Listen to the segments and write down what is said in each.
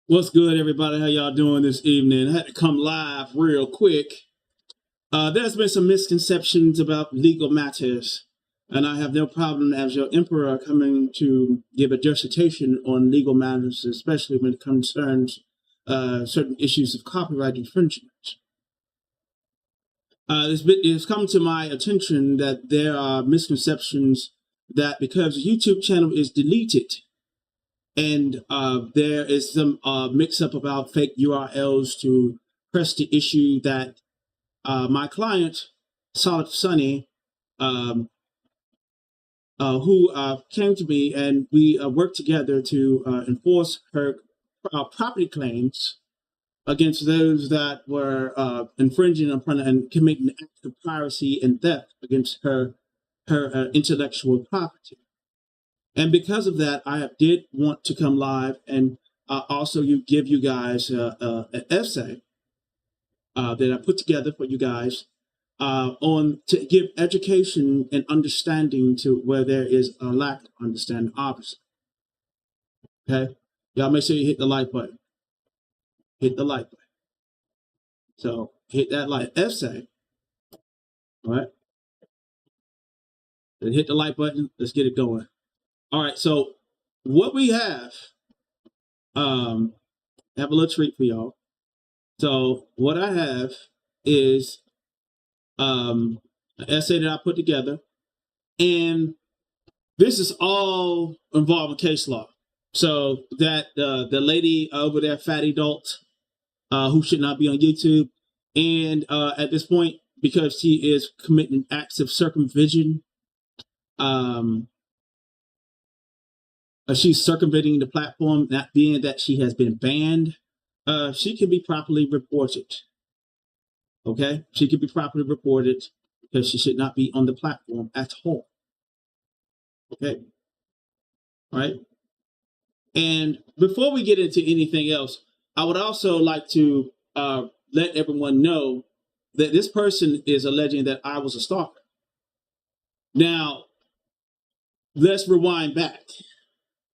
What's good, everybody? How y'all doing this evening? I had to come live real quick. There's been some misconceptions about legal matters, and I have no problem as your emperor coming to give a dissertation on legal matters, especially when it concerns certain issues of copyright infringement. It's come to my attention that there are misconceptions that because the YouTube channel is deleted, and there is some mix-up about fake URLs to press the issue that my client, Solid Sunny, who came to me and we worked together to enforce her property claims against those that were infringing upon and committing acts of piracy and theft against her intellectual property. And because of that, I did want to come live and also give you guys an essay that I put together for you guys on to give education and understanding to where there is a lack of understanding, obviously. Okay, y'all make sure you hit the like button. Hit the like button. So hit that like essay. All right. Then hit the like button. Let's get it going. All right, so what we have a little treat for y'all. So what I have is an essay that I put together, and this is all involving case law. So that the lady over there, Fatty Adult, who should not be on YouTube, and at this point, because she is committing acts of circumvention, she's circumventing the platform, not being that she has been banned. She can be properly reported. Okay? She can be properly reported because she should not be on the platform at all. Okay? All right? And before we get into anything else, I would also like to let everyone know that this person is alleging that I was a stalker. Now, let's rewind back.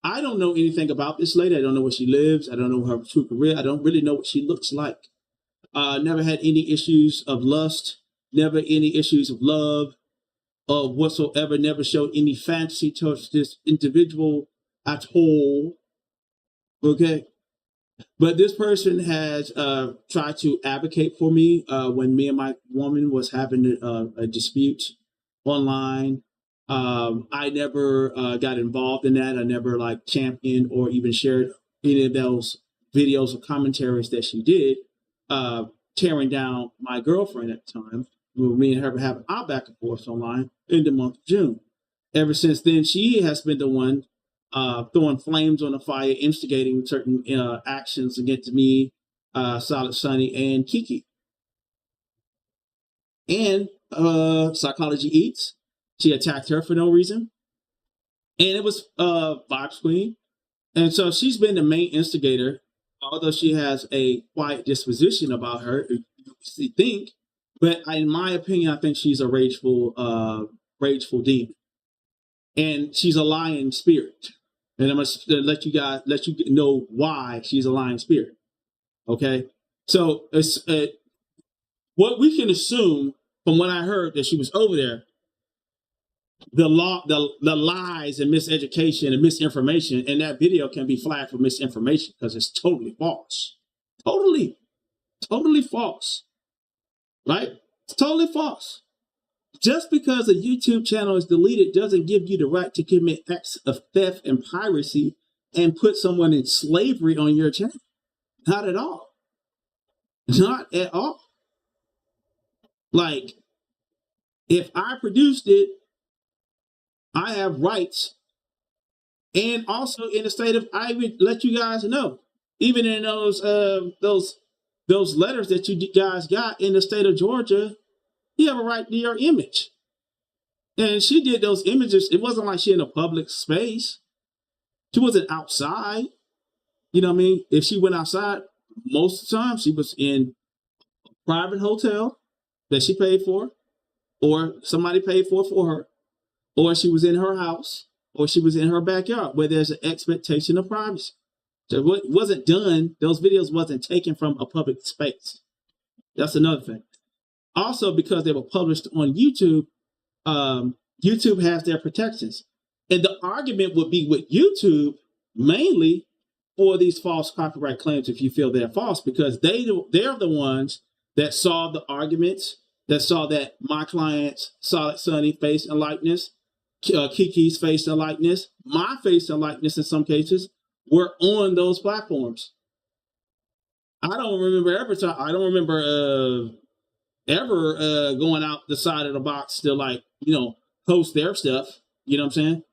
I don't know anything about this lady. I don't know where she lives. I don't know her true career. I don't really know what she looks like. Never had any issues of lust, never any issues of love, or whatsoever. Never showed any fantasy towards this individual at all. Okay. But this person has tried to advocate for me when me and my woman was having a dispute online. I never got involved in that. I never championed or even shared any of those videos or commentaries that she did, tearing down my girlfriend at the time. Me and her having our back and forth online in the month of June. Ever since then, she has been the one throwing flames on the fire, instigating certain actions against me, Solid Sunny, and Kiki. And Psychology Eats. She attacked her for no reason. And it was Vibes Queen. And so she's been the main instigator, although she has a quiet disposition about her, you think. But in my opinion, I think she's a rageful demon. And she's a lying spirit. And I'm going to let you know why she's a lying spirit. Okay? So it's what we can assume from what I heard that she was over there, the lies and miseducation and misinformation in that video can be flagged for misinformation because it's totally false. Totally false. Right? It's totally false. Just because a YouTube channel is deleted doesn't give you the right to commit acts of theft and piracy and put someone in slavery on your channel. Not at all. Not at all. Like, if I produced it, I have rights. And also in the state of, I would let you guys know, even in those letters that you guys got in the state of Georgia, you have a right to your image. And she did those images. It wasn't like she in a public space. She wasn't outside. You know what I mean? If she went outside, most of the time she was in a private hotel that she paid for, or somebody paid for her, or she was in her house, or she was in her backyard where there's an expectation of privacy. So what wasn't done, those videos wasn't taken from a public space. That's another thing. Also, because they were published on YouTube, YouTube has their protections. And the argument would be with YouTube mainly for these false copyright claims, if you feel they're false, because they're the ones that saw the arguments, that saw that my client's Solid Sunny face and likeness, Kiki's face and likeness, my face and likeness in some cases, were on those platforms. I don't remember ever going out the side of the box to, like, post their stuff. You know what I'm saying?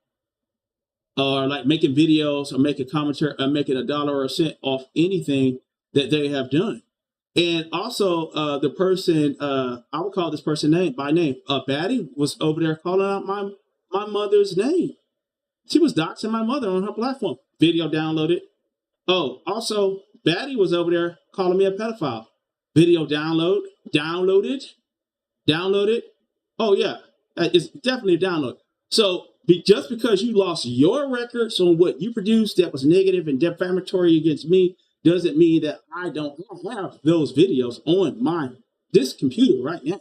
Or like making videos or making commentary or making $1 or a cent off anything that they have done. And also the person, I would call this person by name. Batty was over there calling out my mother's name. She was doxing my mother on her platform. Video downloaded. Oh, also Batty was over there calling me a pedophile. Video downloaded. Oh yeah, it's definitely a download. So just because you lost your records on what you produced that was negative and defamatory against me doesn't mean that I don't have those videos on this computer right now.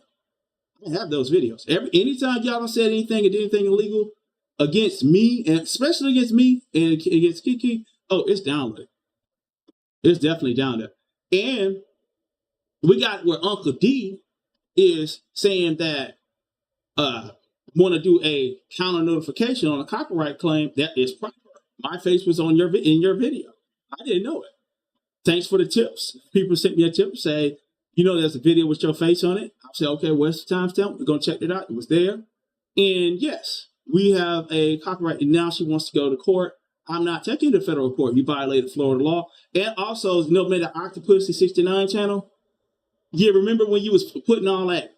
I have those videos. Anytime y'all said anything or did anything illegal against me, and especially against me and against Kiki, oh, it's downloaded. It's definitely down there. And we got where Uncle D is saying that want to do a counter notification on a copyright claim. That is proper. My face was in your video. I didn't know it. Thanks for the tips. People sent me a tip, say, there's a video with your face on it. I said, okay, where's the timestamp? We're going to check it out. It was there. And yes, we have a copyright. And now she wants to go to court. I'm not taking it to federal court. You violated Florida law. And also, made the Octopussy 69 channel. Yeah, remember when you was putting all that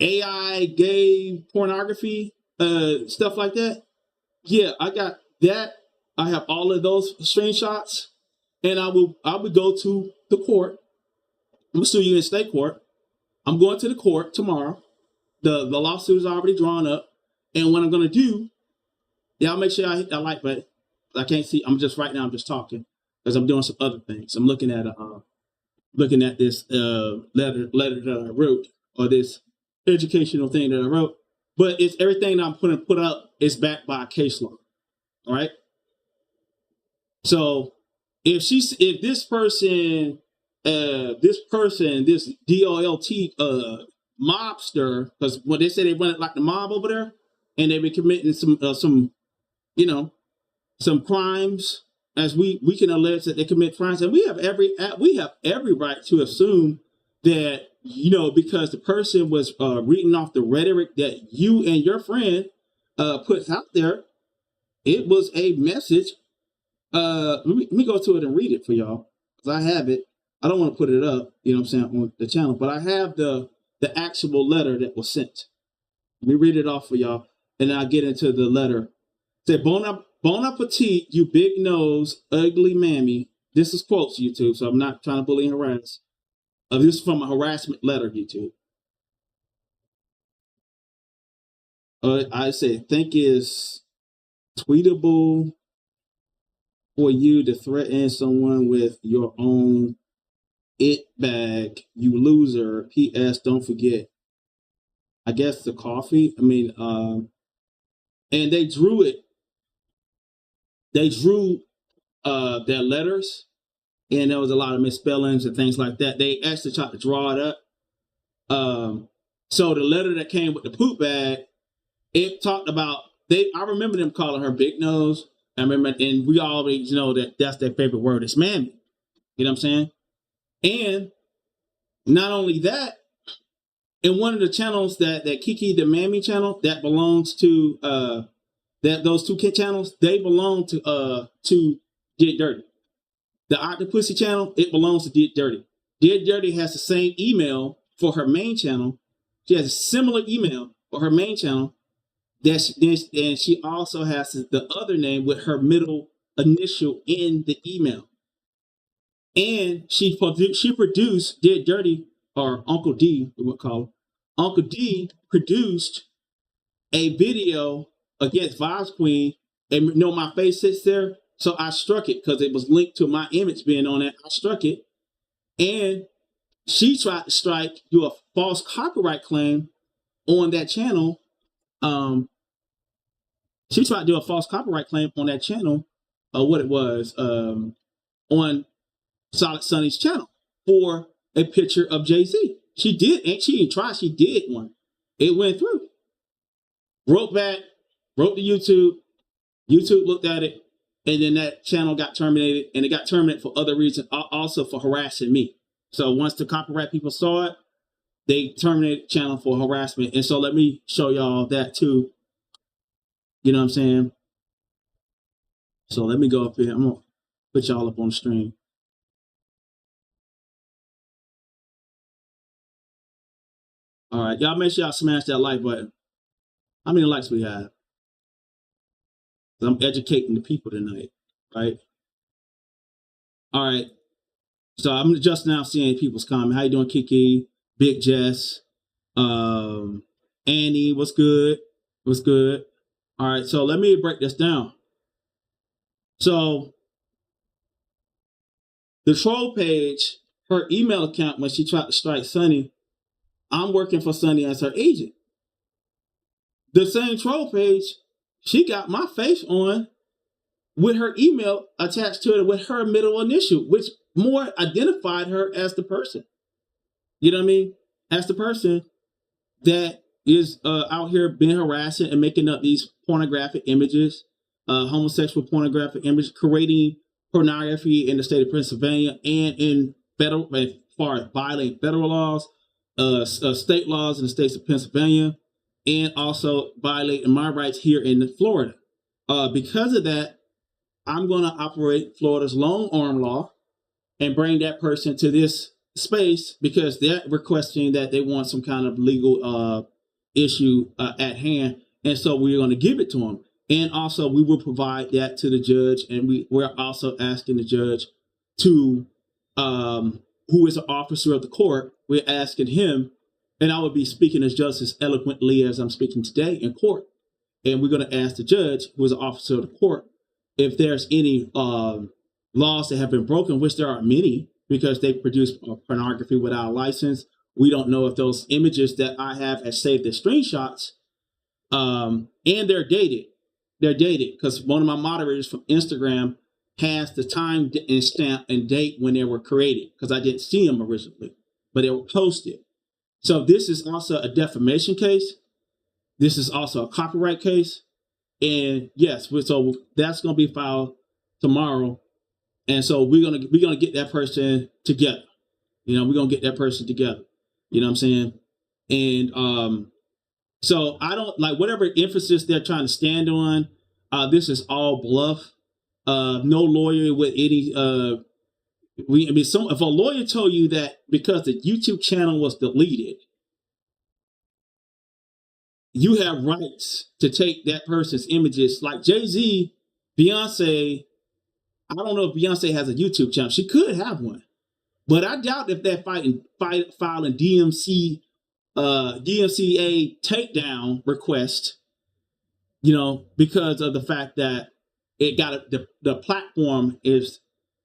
AI gay pornography stuff like that? Yeah, I got that. I have all of those screenshots, and I would go to the court. I'm gonna sue you in state court. I'm going to the court tomorrow. The lawsuit is already drawn up, and what I'm gonna do, y'all make sure I hit that like button. I can't see. I'm just talking because I'm doing some other things. I'm looking at this letter that I wrote, or this educational thing that I wrote, but it's everything that I'm put up is backed by case law. All right. So if this person, this DOLT mobster, because when they say they run it like the mob over there, and they've been committing some crimes, as we can allege that they commit crimes, and we have every right to assume that, because the person was reading off the rhetoric that you and your friend puts out there, it was a message. Let me go to it and read it for y'all, because I have it. I don't want to put it up, on the channel, but I have the actual letter that was sent. Let me read it off for y'all, and then I'll get into the letter. It said, Bon appetit, you big nose, ugly mammy. This is quotes, YouTube, so I'm not trying to bully and harass. This is from a harassment letter, YouTube. I say, think is tweetable for you to threaten someone with your own it bag, you loser. P.S. Don't forget, I guess, the coffee. And they drew it. They drew their letters, and there was a lot of misspellings and things like that. They actually tried to draw it up. So the letter that came with the poop bag, it talked about, I remember them calling her big nose. I remember, and we always know that that's their favorite word. It's mammy. You know what I'm saying? And not only that, in one of the channels that Kiki, the mammy channel, that belongs to those two channels, they belong to Get Dirty. The Octopussy channel, it belongs to Get Dirty. Get Dirty has the same email for her main channel. She has a similar email for her main channel. And she also has the other name with her middle initial in the email. And she produced Get Dirty, or Uncle D, we would call her. Uncle D produced a video against Vibes Queen, and my face sits there. So I struck it because it was linked to my image being on it. I struck it. And she tried to do a false copyright claim on that channel. She tried to do a false copyright claim on that channel, what it was, on Solid Sonny's channel for a picture of Jay-Z. She did, and she didn't try, she did one. It went through. Wrote back, wrote to YouTube. YouTube looked at it, and then that channel got terminated, and it got terminated for other reasons, also for harassing me. So once the copyright people saw it, they terminated the channel for harassment. And so let me show y'all that too. You know what I'm saying? So let me go up here. I'm going to put y'all up on the stream. All right. Y'all make sure y'all smash that like button. How many likes we have? I'm educating the people tonight, right? All right. So I'm just now seeing people's comments. How you doing, Kiki? Big Jess. Annie, what's good? What's good? All right, so let me break this down. So the troll page, her email account, when she tried to strike Sonny, I'm working for Sonny as her agent. The same troll page, she got my face on with her email attached to it with her middle initial, which more identified her as the person. You know what I mean? As the person that is out here being harassing and making up these pornographic images, homosexual pornographic images, creating pornography in the state of Pennsylvania and in federal, as far as violating federal laws, state laws in the states of Pennsylvania, and also violating my rights here in Florida. Because of that, I'm going to operate Florida's long arm law and bring that person to this space because they're requesting that they want some kind of legal issue at hand. And so we're going to give it to them. And also we will provide that to the judge. And we're also asking the judge to, who is an officer of the court, we're asking him, and I will be speaking as just as eloquently as I'm speaking today in court. And we're going to ask the judge, who is an officer of the court, if there's any laws that have been broken, which there are many, because they produce pornography without a license. We don't know if those images that I have as saved as screenshots, and they're dated. They're dated because one of my moderators from Instagram has the time and stamp and date when they were created because I didn't see them originally, but they were posted. So this is also a defamation case. This is also a copyright case. And yes, so that's going to be filed tomorrow. And so we're gonna get that person together. You know, we're gonna get that person together. You know what I'm saying? And so I don't like whatever emphasis they're trying to stand on. This is all bluff. No lawyer with any if a lawyer told you that because the YouTube channel was deleted, you have rights to take that person's images, like Jay-Z, Beyonce. I don't know if Beyonce has a YouTube channel. She could have one, but I doubt if they're filing DMCA takedown request. You know, because of the fact that the platform is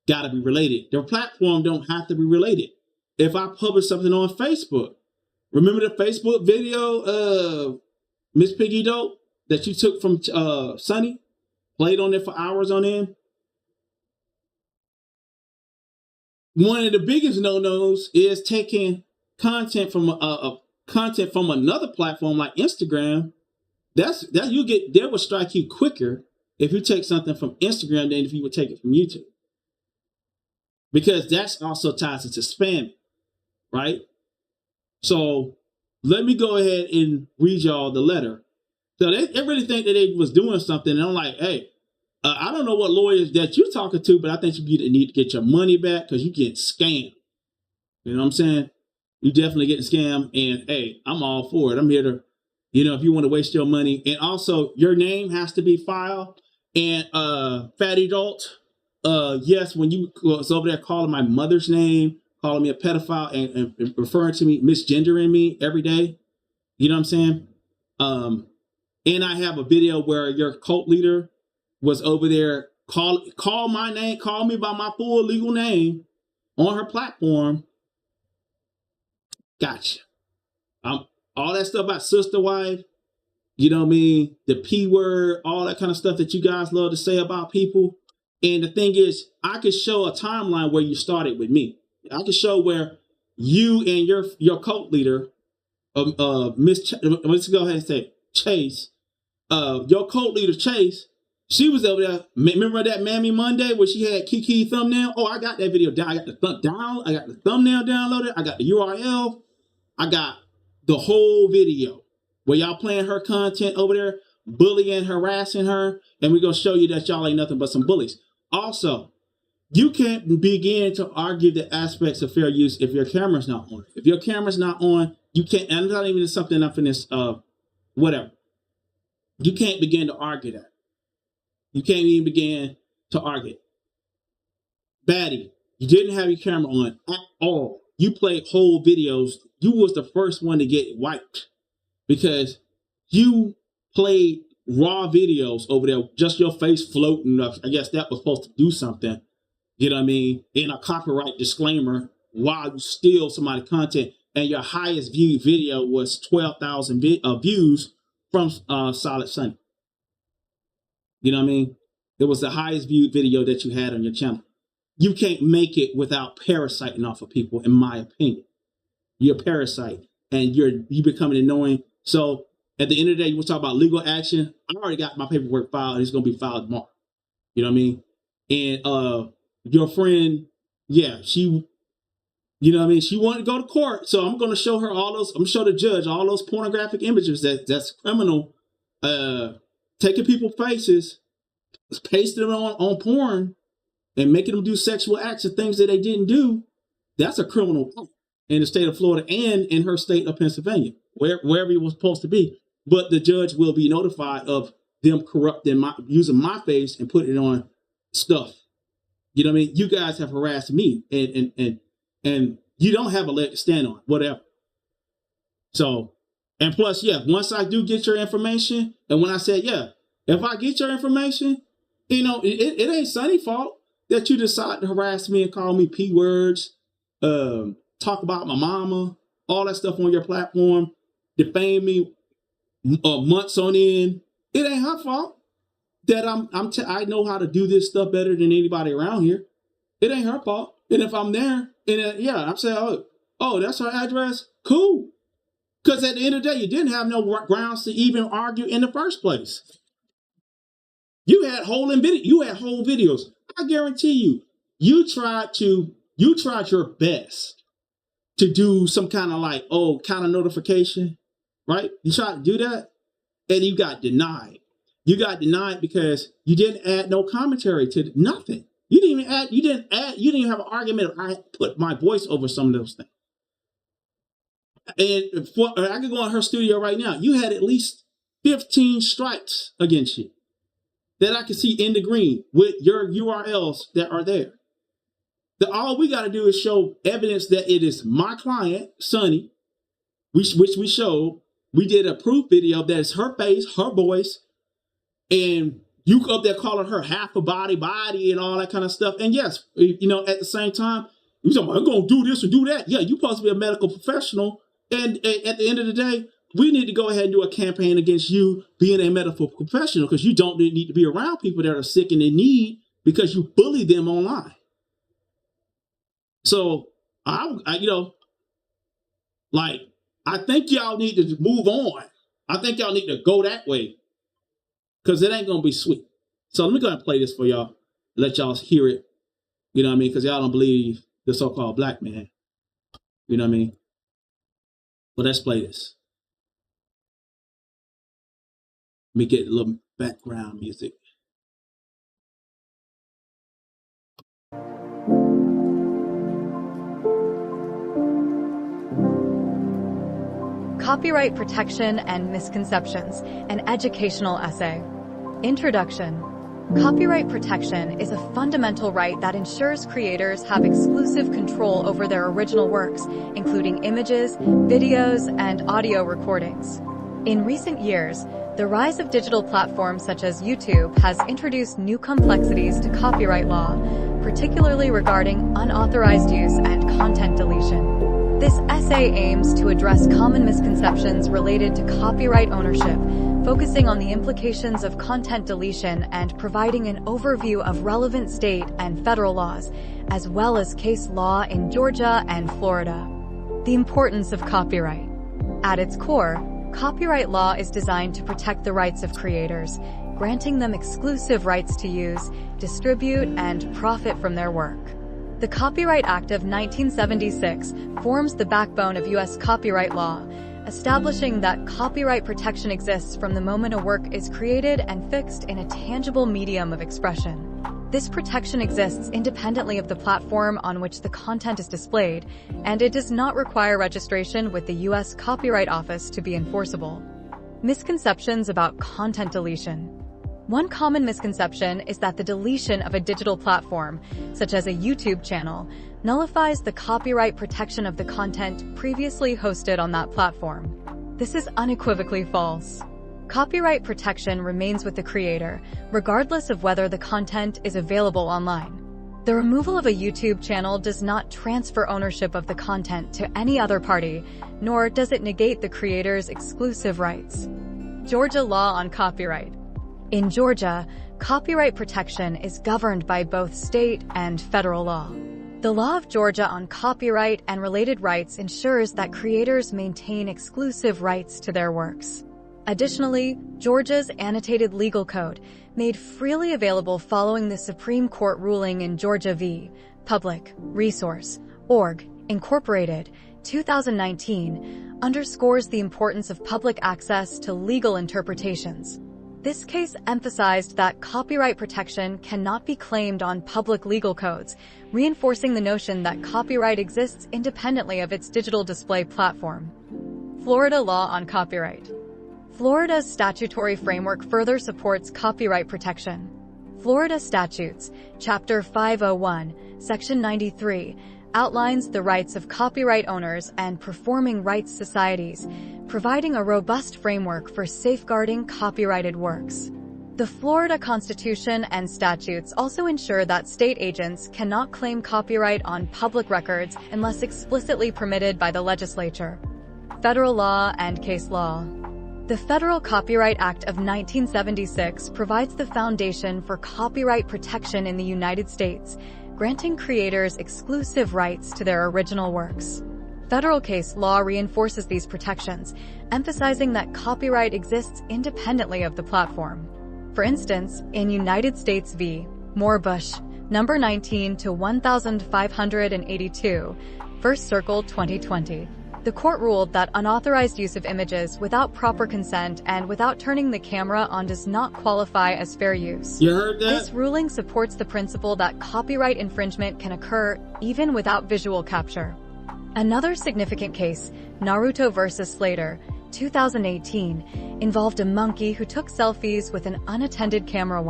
got to be related. The platform don't have to be related. If I publish something on Facebook, remember the Facebook video of Miss Piggy Dope that you took from Sonny, played on there for hours on end. One of the biggest no-nos is taking content from another platform like Instagram. They will strike you quicker if you take something from Instagram than if you would take it from YouTube. Because that's also ties into spam, right? So let me go ahead and read y'all the letter. So they really think that they was doing something. And I'm like, hey, I don't know what lawyers that you're talking to, but I think you need to get your money back because you get scammed. You know what I'm saying? You definitely getting scammed. And hey, I'm all for it. I'm here to, you know, if you want to waste your money. And also your name has to be filed. And Fatty Adult, yes, when you was over there calling my mother's name, calling me a pedophile and referring to me, misgendering me every day. You know what I'm saying? And I have a video where your cult leader was over there call my name, call me by my full legal name on her platform. Gotcha. All that stuff about sister wife, you know what I mean? The P word, all that kind of stuff that you guys love to say about people. And the thing is, I could show a timeline where you started with me. I could show where you and your cult leader, let's go ahead and say Chase, your cult leader Chase, she was over there. Remember that Mammy Monday where she had Kiki thumbnail? Oh, I got that video down. I got the thumbnail downloaded. I got the URL. I got the whole video where y'all playing her content over there, bullying, harassing her, and we're gonna show you that y'all ain't nothing but some bullies. Also, you can't begin to argue the aspects of fair use if your camera's not on. If your camera's not on, you can't, and not even something up in this, whatever. You can't begin to argue that. You can't even begin to argue. Baddie, you didn't have your camera on at all. You played whole videos. You was the first one to get wiped because you played raw videos over there, just your face floating up. I guess that was supposed to do something. You know what I mean? In a copyright disclaimer, while you steal somebody's content, and your highest viewed video was 12,000 views from Solid Sunny. You know what I mean? It was the highest viewed video that you had on your channel. You can't make it without parasiting off of people, in my opinion. You're a parasite, and you becoming annoying. So at the end of the day, you want to talk about legal action. I already got my paperwork filed, and it's going to be filed tomorrow. You know what I mean? And your friend, yeah, she, you know what I mean? She wanted to go to court, so I'm going to show her all those. I'm going to show the judge all those pornographic images that's criminal. Taking people's faces, pasting them on porn, and making them do sexual acts and things that they didn't do. That's a criminal act in the state of Florida and in her state of Pennsylvania, wherever it was supposed to be. But the judge will be notified of them corrupting using my face and putting it on stuff. You know what I mean? You guys have harassed me, and you don't have a leg to stand on, whatever. So, and plus, yeah, once I do get your information, and when I said, yeah, if I get your information, you know, it ain't Sonny's fault that you decide to harass me and call me P words, talk about my mama, all that stuff on your platform, defame me months on end. It ain't her fault that I know how to do this stuff better than anybody around here. It ain't her fault. And if I'm there, and yeah, I'm saying, oh, that's her address. Cool. Because at the end of the day, you didn't have no grounds to even argue in the first place. You had whole videos. I guarantee you tried your best to do some kind of like, kind of notification, right? You tried to do that, and you got denied. You got denied because you didn't add no commentary to nothing. You didn't even have an argument if I put my voice over some of those things. And I could go in her studio right now. You had at least 15 strikes against you that I can see in the green with your URLs that are there. All we got to do is show evidence that it is my client, Sonny, which we showed. We did a proof video that is her face, her voice, and you up there calling her half a body, and all that kind of stuff. And yes, you know, at the same time, you talking about, I'm going to do this or do that. Yeah, you're supposed to be a medical professional. And at the end of the day, we need to go ahead and do a campaign against you being a medical professional, because you don't need to be around people that are sick and in need because you bully them online. So I think y'all need to move on. I think y'all need to go that way, because it ain't going to be sweet. So let me go ahead and play this for y'all. Let y'all hear it. You know what I mean? Because y'all don't believe the so-called black man. You know what I mean? But let's play this. Let me get a little background music. Copyright Protection and Misconceptions, an educational essay. Introduction. Copyright protection is a fundamental right that ensures creators have exclusive control over their original works, including images, videos, and audio recordings. In recent years, The rise of digital platforms such as YouTube has introduced new complexities to copyright law, particularly regarding unauthorized use and content deletion. This essay aims to address common misconceptions related to copyright ownership, focusing on the implications of content deletion and providing an overview of relevant state and federal laws, as well as case law in Georgia and Florida. The importance of copyright. At its core, copyright law is designed to protect the rights of creators, granting them exclusive rights to use, distribute, and profit from their work. The Copyright Act of 1976 forms the backbone of U.S. copyright law, establishing that copyright protection exists from the moment a work is created and fixed in a tangible medium of expression. This protection exists independently of the platform on which the content is displayed, and it does not require registration with the U.S. Copyright Office to be enforceable. Misconceptions about content deletion. One common misconception is that the deletion of a digital platform, such as a YouTube channel, nullifies the copyright protection of the content previously hosted on that platform. This is unequivocally false. Copyright protection remains with the creator, regardless of whether the content is available online. The removal of a YouTube channel does not transfer ownership of the content to any other party, nor does it negate the creator's exclusive rights. Georgia law on copyright. In Georgia, copyright protection is governed by both state and federal law. The law of Georgia on copyright and related rights ensures that creators maintain exclusive rights to their works. Additionally, Georgia's annotated legal code, made freely available following the Supreme Court ruling in Georgia v. Public Resource, Org, Incorporated, 2019, underscores the importance of public access to legal interpretations. This case emphasized that copyright protection cannot be claimed on public legal codes, reinforcing the notion that copyright exists independently of its digital display platform. Florida law on copyright. Florida's statutory framework further supports copyright protection. Florida Statutes, Chapter 501, Section 93, outlines the rights of copyright owners and performing rights societies, providing a robust framework for safeguarding copyrighted works. The Florida Constitution and statutes also ensure that state agents cannot claim copyright on public records unless explicitly permitted by the legislature. Federal law and case law. The Federal Copyright Act of 1976 provides the foundation for copyright protection in the United States, granting creators exclusive rights to their original works. Federal case law reinforces these protections, emphasizing that copyright exists independently of the platform. For instance, in United States v. Moore-Bush, number 19 to 1582, First Circle 2020, the court ruled that unauthorized use of images without proper consent and without turning the camera on does not qualify as fair use. You heard that? This ruling supports the principle that copyright infringement can occur even without visual capture. Another significant case, Naruto vs. Slater, 2018, involved a monkey who took selfies with an unattended camera.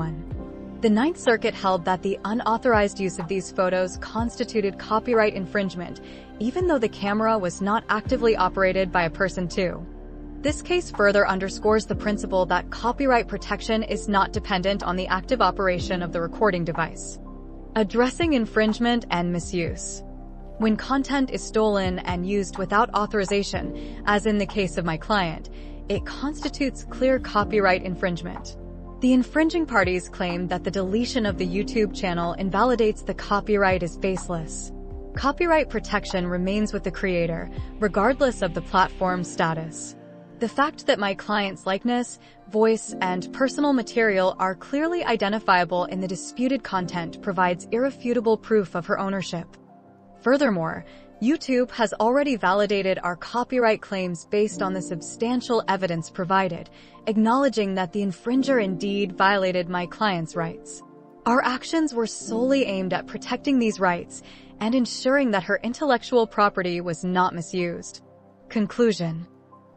The Ninth Circuit held that the unauthorized use of these photos constituted copyright infringement, even though the camera was not actively operated by a person too. This case further underscores the principle that copyright protection is not dependent on the active operation of the recording device. Addressing infringement and misuse. When content is stolen and used without authorization, as in the case of my client, it constitutes clear copyright infringement. The infringing parties claim that the deletion of the YouTube channel invalidates the copyright as baseless. Copyright protection remains with the creator, regardless of the platform's status. The fact that my client's likeness, voice, and personal material are clearly identifiable in the disputed content provides irrefutable proof of her ownership. Furthermore, YouTube has already validated our copyright claims based on the substantial evidence provided, acknowledging that the infringer indeed violated my client's rights. Our actions were solely aimed at protecting these rights and ensuring that her intellectual property was not misused. Conclusion.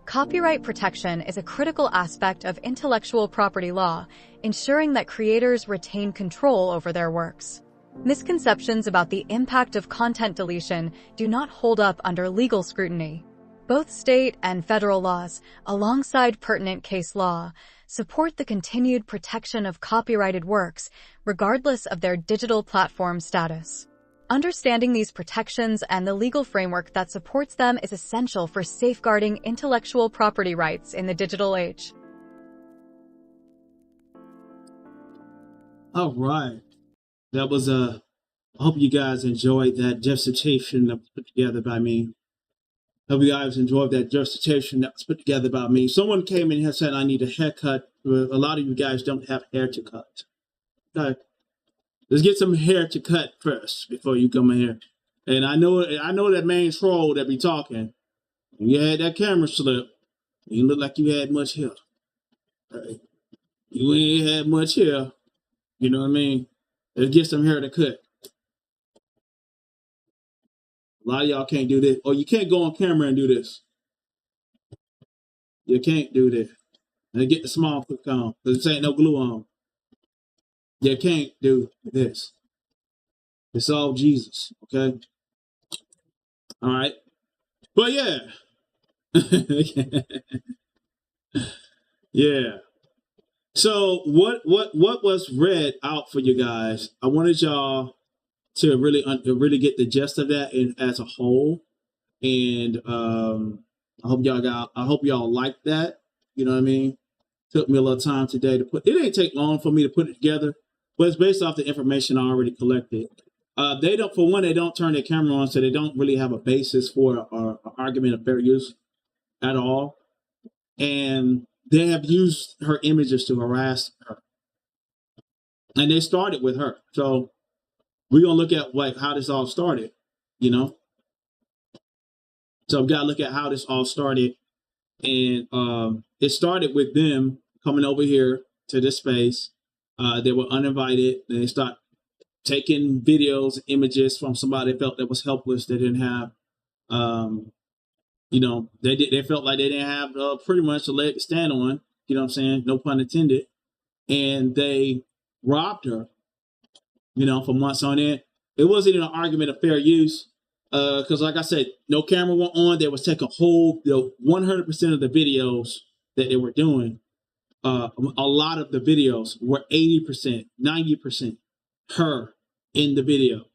Copyright protection is a critical aspect of intellectual property law, ensuring that creators retain control over their works. Misconceptions about the impact of content deletion do not hold up under legal scrutiny. Both state and federal laws, alongside pertinent case law, support the continued protection of copyrighted works, regardless of their digital platform status. Understanding these protections and the legal framework that supports them is essential for safeguarding intellectual property rights in the digital age. All right. That was I hope you guys enjoyed that dissertation that was put together by me. Hope you guys enjoyed that dissertation that was put together by me. Someone came in here and said I need a haircut. A lot of you guys don't have hair to cut. Okay. Let's get some hair to cut first before you come in here. And I know that main troll that be talking. You had that camera slip. You look like you had much hair. Right. You ain't had much hair. You know what I mean? Let's get some hair to cut. A lot of y'all can't do this. Or you can't go on camera and do this. You can't do this. And get the small clip on. Because there ain't no glue on. You can't do this. It's all Jesus. Okay? All right. But yeah. Yeah. So what was read out for you guys? I wanted y'all to really get the gist of that as a whole, and I hope y'all like that. You know what I mean? Took me a little time today to put. It didn't take long for me to put it together, but it's based off the information I already collected. They don't turn their camera on, so they don't really have a basis for an argument of fair use at all, and they have used her images to harass her. And they started with her. So we're going to look at how this all started, you know? So we've got to look at how this all started. And it started with them coming over here to this space. They were uninvited. And they start taking videos, images from somebody they felt that was helpless. They didn't have they felt like they didn't have pretty much a leg to stand on, you know what I'm saying? No pun intended. And they robbed her, for months on end. It wasn't even an argument of fair use. Because like I said, no camera went on. They was taking 100% of the videos that they were doing. A lot of the videos were 80%, 90% her in the video.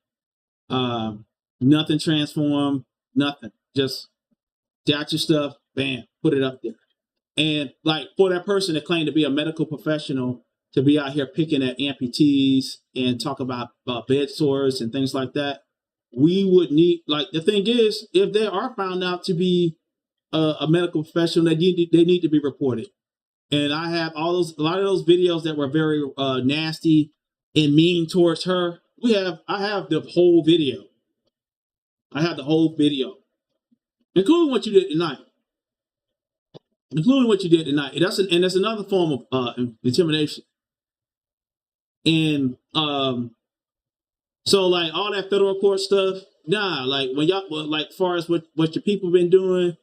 Nothing transformed, nothing. Just got your stuff, bam, put it up there. And like for that person that claimed to be a medical professional to be out here picking at amputees and talk about bed sores and things like that, we would need, like, the thing is, if they are found out to be a medical professional, they need to be reported. And I have a lot of those videos that were very nasty and mean towards her. I have the whole video. I have the whole video, including what you did tonight. That's another form of intimidation. And so like all that federal court stuff, nah. Like when y'all, like far as what your people been doing,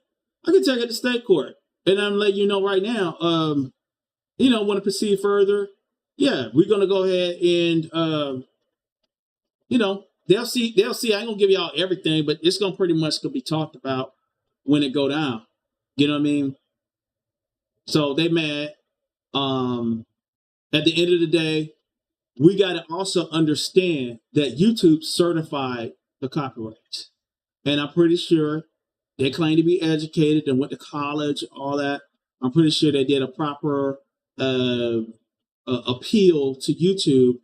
I can take it to state court, and I'm letting you know right now. Want to proceed further? Yeah, we're gonna go ahead and they'll see. I ain't gonna give y'all everything, but it's gonna pretty much be talked about when it go down. You know what I mean? So they mad. At the end of the day, we got to also understand that YouTube certified the copyrights. And I'm pretty sure they claim to be educated and went to college, all that. I'm pretty sure they did a proper appeal to YouTube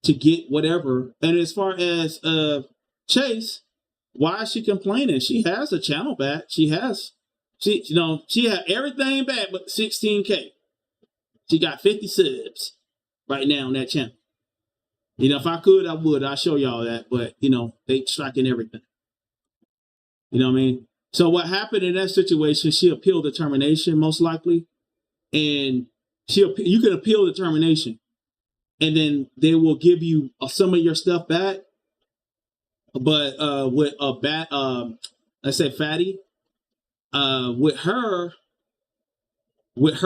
to get whatever. And as far as Chase, why is she complaining? She has a channel back. She had everything back but 16K. She got 50 subs right now on that channel. If I could, I would. I'll show y'all that. But, they striking everything. You know what I mean? So what happened in that situation, she appealed the termination, most likely. And you can appeal the termination. And then they will give you some of your stuff back. But with a bad, let's say Fatty, with her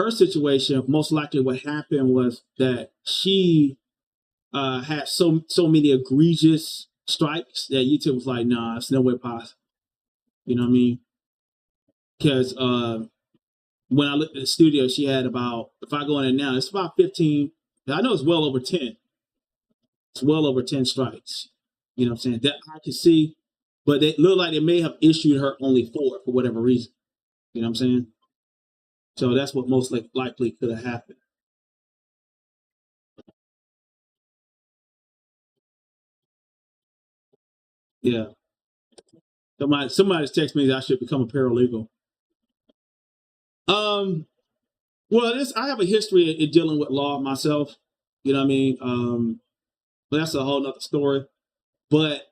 situation, most likely what happened was that she had so many egregious strikes that YouTube was like, nah, it's no way possible. You know what I mean? Because when I looked at the studio, she had about, if I go in there now, it's about 15. I know it's well over 10. It's well over 10 strikes. You know what I'm saying? That I can see, but they look like they may have issued her only 4 for whatever reason. You know what I'm saying? So that's what most likely could have happened. Yeah. Somebody's texted me that I should become a paralegal. Well, I have a history in dealing with law myself. You know what I mean? But that's a whole nother story. But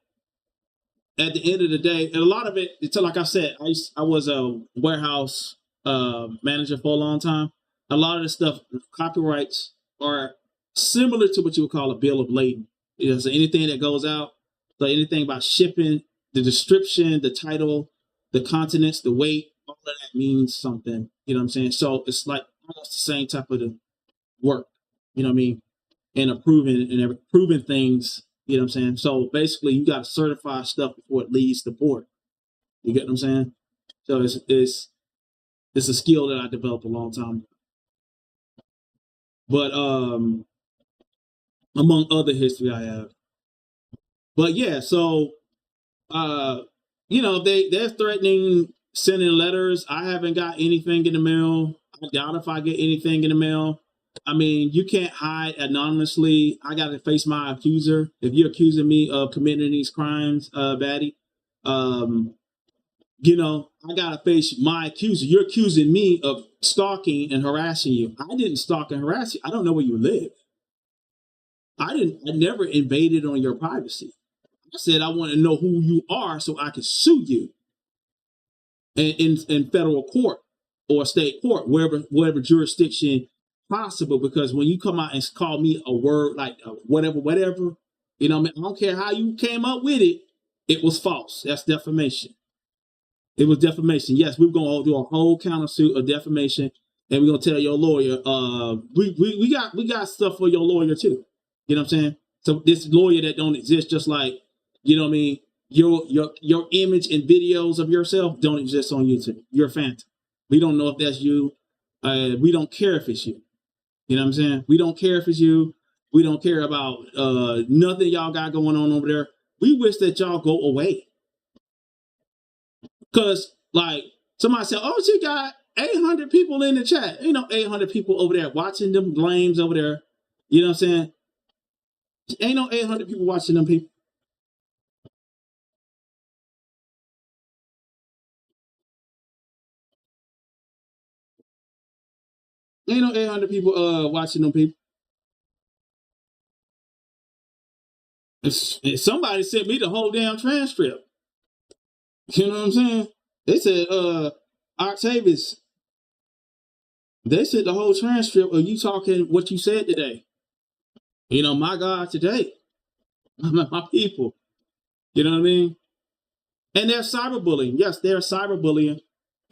at the end of the day, and a lot of it, like I said, I was a warehouse manager for a long time. A lot of the stuff, copyrights, are similar to what you would call a bill of lading. You know, so anything that goes out, so anything about shipping, the description, the title, the continents, the weight, all of that means something. You know what I'm saying? So it's like almost the same type of the work. You know what I mean? And approving things. You know what I'm saying? So basically, you got to certify stuff before it leaves the board. You get what I'm saying? So it's a skill that I developed a long time ago. But among other history I have. But yeah, so you know, they're threatening sending letters. I haven't got anything in the mail. I doubt if I get anything in the mail. I mean, you can't hide anonymously. I got to face my accuser. If you're accusing me of committing these crimes, Batty, you know, I got to face my accuser. You're accusing me of stalking and harassing you. I didn't stalk and harass you. I don't know where you live. I never invaded on your privacy. I said I want to know who you are so I can sue you in federal court or state court, whatever jurisdiction possible. Because when you come out and call me a word like whatever, you know, I don't care how you came up with it, it was false. That's defamation. It was defamation. Yes, we're gonna do a whole countersuit of defamation, and we're gonna tell your lawyer, we got stuff for your lawyer too. You know what I'm saying? So this lawyer that don't exist, just like, you know what I mean, your image and videos of yourself don't exist on YouTube. You're a phantom. We don't know if that's you. We don't care if it's you. You know what I'm saying? We don't care if it's you. We don't care about nothing y'all got going on over there. We wish that y'all go away. Because, like, somebody said, oh, she got 800 people in the chat. You know, 800 people over there watching them lames over there. You know what I'm saying? Ain't no 800 people watching them people. Ain't no 800 people watching them people. If somebody sent me the whole damn transcript. You know what I'm saying? They said, Octavius, they sent the whole transcript of you talking what you said today. You know, my God, today. My people. You know what I mean? And they're cyberbullying. Yes, they're cyberbullying.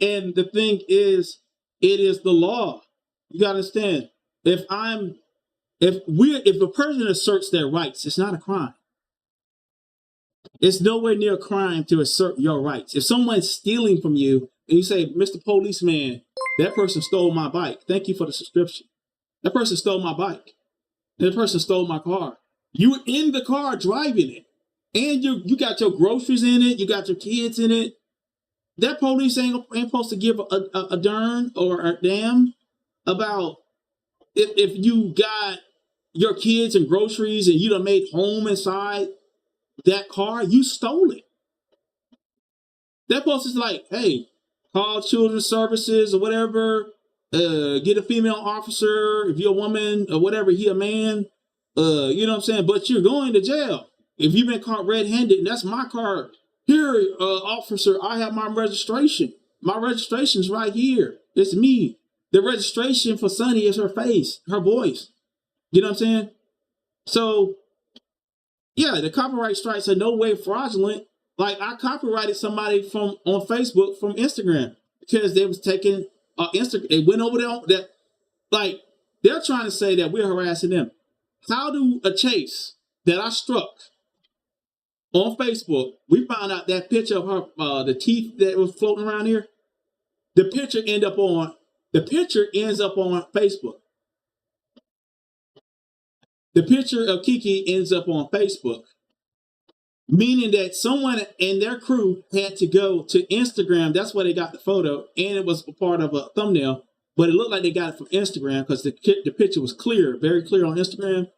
And the thing is, it is the law. You gotta understand. If a person asserts their rights, it's not a crime. It's nowhere near a crime to assert your rights. If someone's stealing from you and you say, Mr. Policeman, that person stole my bike. Thank you for the subscription. That person stole my bike. That person stole my car. You were in the car driving it. And you got your groceries in it. You got your kids in it. That police ain't supposed to give a darn or a damn about if you got your kids and groceries and you done made home inside that car. You stole it. That post is like, hey, call children's services or whatever. Get a female officer. If you're a woman or whatever, he a man. You know what I'm saying? But you're going to jail. If you've been caught red-handed, and that's my car. Here, officer, I have my registration. My registration's right here. It's me. The registration for Sunny is her face, her voice. You know what I'm saying? So, yeah, the copyright strikes are no way fraudulent. Like, I copyrighted somebody on Facebook from Instagram because they was taking Instagram. They went over there. Like, they're trying to say that we're harassing them. How do a chase that I struck on Facebook, we found out that picture of her, the teeth that was floating around here, the picture ended up on The picture ends up on Facebook. The picture of Kiki ends up on Facebook, meaning that someone in their crew had to go to Instagram. That's where they got the photo, and it was a part of a thumbnail, but it looked like they got it from Instagram because the picture was clear, very clear on Instagram.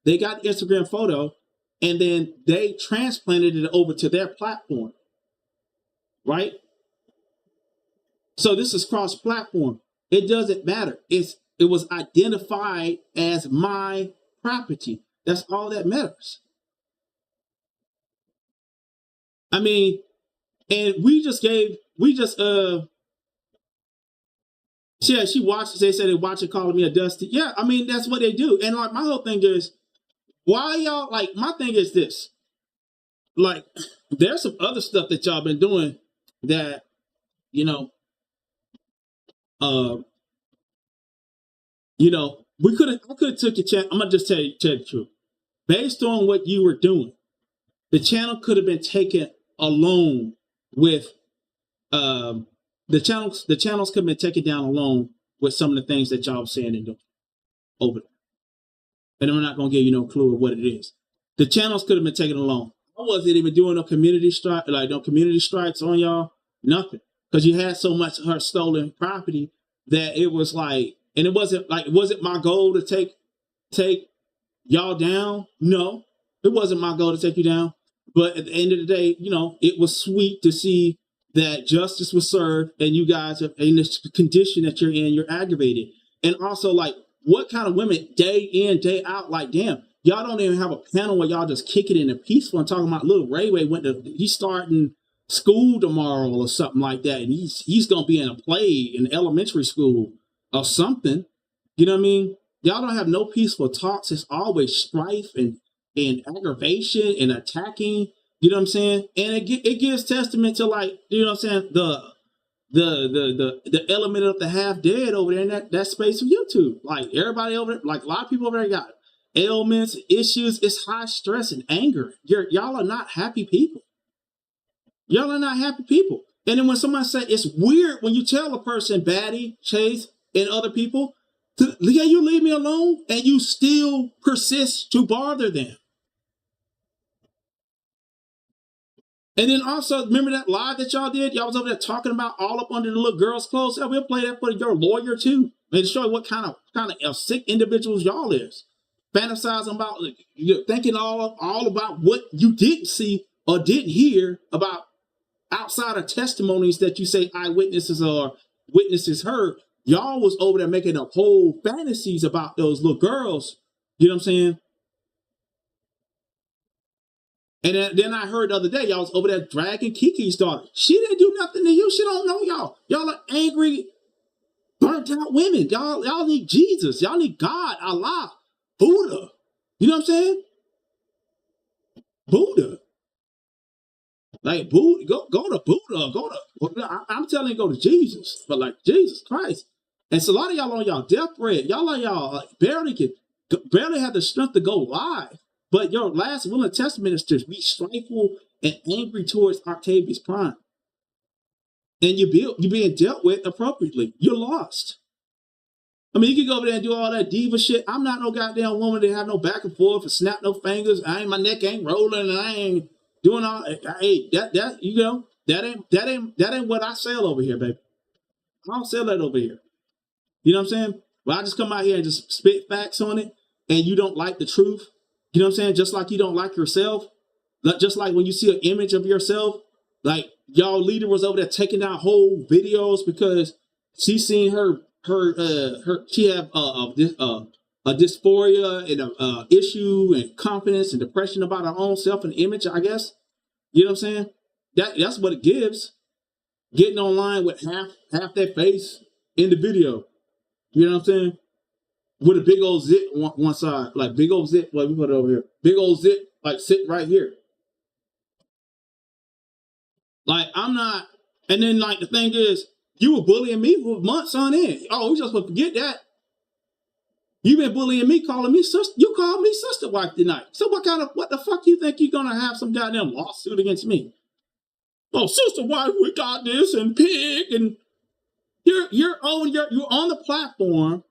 They got the Instagram photo, and then they transplanted it over to their platform, right? So this is cross-platform. It doesn't matter. It was identified as my property. That's all that matters. I mean, and she watched, they said they watch it calling me a dusty. Yeah, I mean, that's what they do. And like, my whole thing is, why y'all, like, my thing is this, like, there's some other stuff that y'all been doing that, you know, I could have took your chance. I'm gonna just tell you the truth. Based on what you were doing, the channel could have been taken alone with the channels could have been taken down alone with some of the things that y'all were saying and doing over there. And I'm not gonna give you no clue of what it is. The channels could have been taken alone. I wasn't even doing no community strikes on y'all, nothing. Because you had so much of her stolen property that it was like, and it wasn't my goal to take y'all down. No, it wasn't my goal to take you down. But at the end of the day, it was sweet to see that justice was served and you guys are in this condition that you're in, you're aggravated. And also, like, what kind of women day in, day out, like, damn, y'all don't even have a panel where y'all just kick it in the peaceful and talking about little Ray he's starting school tomorrow or something like that. And he's going to be in a play in elementary school or something. You know what I mean? Y'all don't have no peaceful talks. It's always strife and aggravation and attacking. You know what I'm saying? And it gives testament to, like, you know what I'm saying, the element of the half dead over there in that space of YouTube. Like, everybody over there, like, a lot of people over there got ailments, issues. It's high stress and anger. Y'all are not happy people. Y'all are not happy people. And then when somebody say, it's weird when you tell a person, Batty, Chase, and other people, you leave me alone, and you still persist to bother them. And then also, remember that live that y'all did? Y'all was over there talking about all up under the little girl's clothes. Yeah, we'll play that for your lawyer too, and show you what kind of sick individuals y'all is. Fantasizing about, thinking all about what you didn't see or didn't hear about outside of testimonies that you say eyewitnesses or witnesses heard. Y'all was over there making up whole fantasies about those little girls. You know what I'm saying? And then I heard the other day, y'all was over there dragging Kiki's daughter. She didn't do nothing to you. She don't know y'all. Y'all are angry, burnt out women. Y'all need Jesus. Y'all need God, Allah, Buddha. You know what I'm saying? Buddha. Like, Buddha, go to Buddha. I'm telling you, go to Jesus. But like, Jesus Christ. And so a lot of y'all on y'all deathbed. Y'all barely have the strength to go live. But your last will and testament is to be strifeful and angry towards Octavius Prime. And you're being dealt with appropriately. You're lost. I mean, you can go over there and do all that diva shit. I'm not no goddamn woman that have no back and forth and snap no fingers. My neck ain't rolling and I ain't doing all. Hey, that ain't what I sell over here, baby. I don't sell that over here. You know what I'm saying? Well, I just come out here and just spit facts on it, and you don't like the truth. You know what I'm saying? Just like you don't like yourself. Just like when you see an image of yourself, like y'all leader was over there taking down whole videos because she seen she have a dysphoria and a issue and confidence and depression about her own self and image, I guess. You know what I'm saying? That's what it gives. Getting online with half their face in the video. You know what I'm saying? With a big old zit one side, like big old zit. Well, we put it over here. Big old zit, like sitting right here. Like, I'm not. And then, like, the thing is, you were bullying me for months on end. Oh, we just supposed to forget that. You've been bullying me, calling me sister. You called me sister wife tonight. So what the fuck you think you're gonna have some goddamn lawsuit against me? Oh, sister wife, we got this and pig and You're on the platform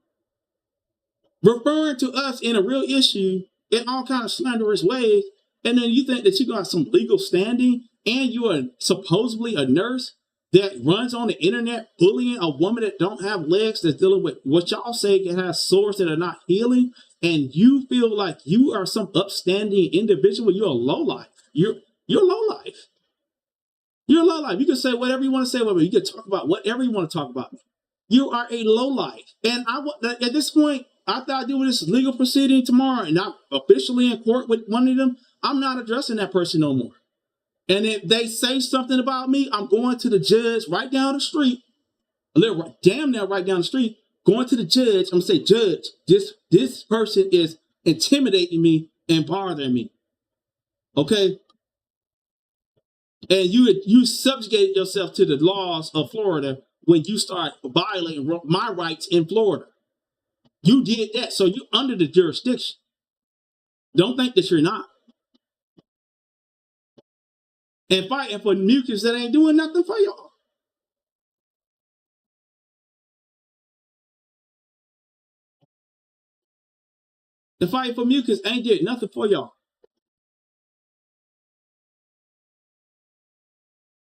referring to us in a real issue in all kind of slanderous ways, and then you think that you got some legal standing, and you are supposedly a nurse that runs on the internet bullying a woman that don't have legs, that's dealing with what y'all say it has sores that are not healing, and you feel like you are some upstanding individual. You're a lowlife. You're lowlife. You're a lowlife. You can say whatever you want to say about me. You can talk about whatever you want to talk about me. You are a lowlife. And at this point, after I do this legal proceeding tomorrow and I'm officially in court with one of them, I'm not addressing that person no more. And if they say something about me, I'm going to the judge right down the street, damn near right down the street, going to the judge. I'm going to say, Judge, this person is intimidating me and bothering me. Okay? And you subjugated yourself to the laws of Florida when you start violating my rights in Florida. You did that, so you're under the jurisdiction. Don't think that you're not. And fighting for mucus that ain't doing nothing for y'all. The fight for mucus ain't did nothing for y'all.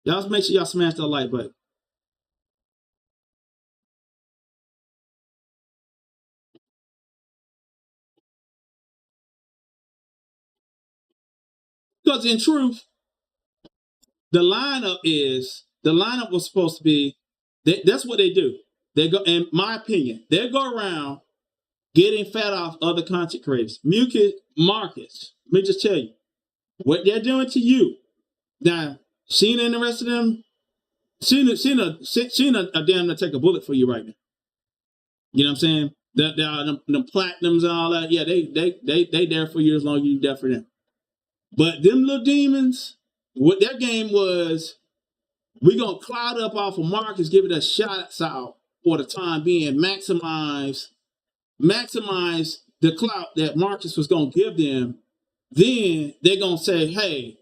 Y'all make sure y'all smash that like button. Because in truth, the lineup was supposed to be, that's what they do. They go, in my opinion, they go around getting fat off other content creators. Mucus, Marcus, let me just tell you, what they're doing to you. Now, Sheena and the rest of them, Sheena a damn to take a bullet for you right now. You know what I'm saying? The platinums and all that, yeah, they there for you as long as you there for them. But them little demons, what their game was, we gonna cloud up off of Marcus, give it a shots out for the time being, maximize the clout that Marcus was gonna give them. Then they're gonna say, hey,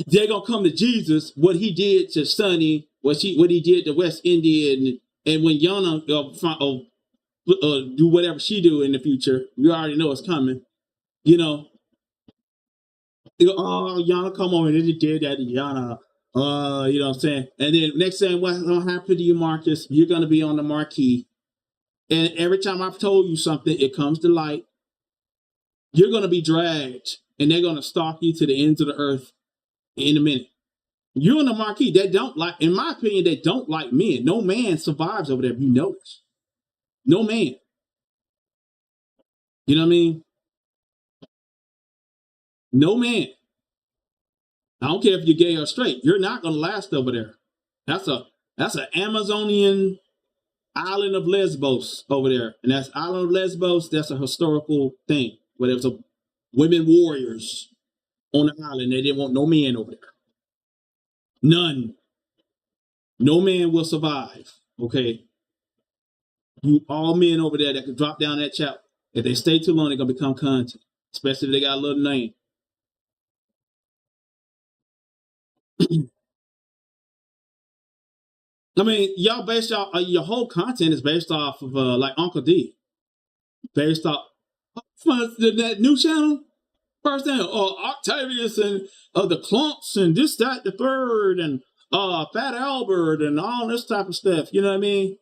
they're gonna come to Jesus, what he did to Sonny, what he did to West Indian, and when Yana do whatever she do in the future, we already know it's coming. You know, oh, Yana come over and they did that to Yana. You know what I'm saying? And then next thing, what's gonna happen to you, Marcus? You're gonna be on the marquee. And every time I've told you something, it comes to light. You're gonna be dragged, and they're gonna stalk you to the ends of the earth in a minute. You're on the marquee. They don't like, in my opinion, they don't like men. No man survives over there, if you notice. No man. You know what I mean? No man. I don't care if you're gay or straight. You're not going to last over there. That's an Amazonian island of Lesbos over there. And that's island of Lesbos, that's a historical thing. Where there was a women warriors on the island. They didn't want no men over there. None. No man will survive. Okay? You all men over there that can drop down that chapter. If they stay too long, they're going to become content. Especially if they got a little name. I mean, y'all based off your whole content is based off of like Uncle D, based off that new channel. First thing, Octavius and the Clumps and this, that, the third, and Fat Albert and all this type of stuff. You know what I mean?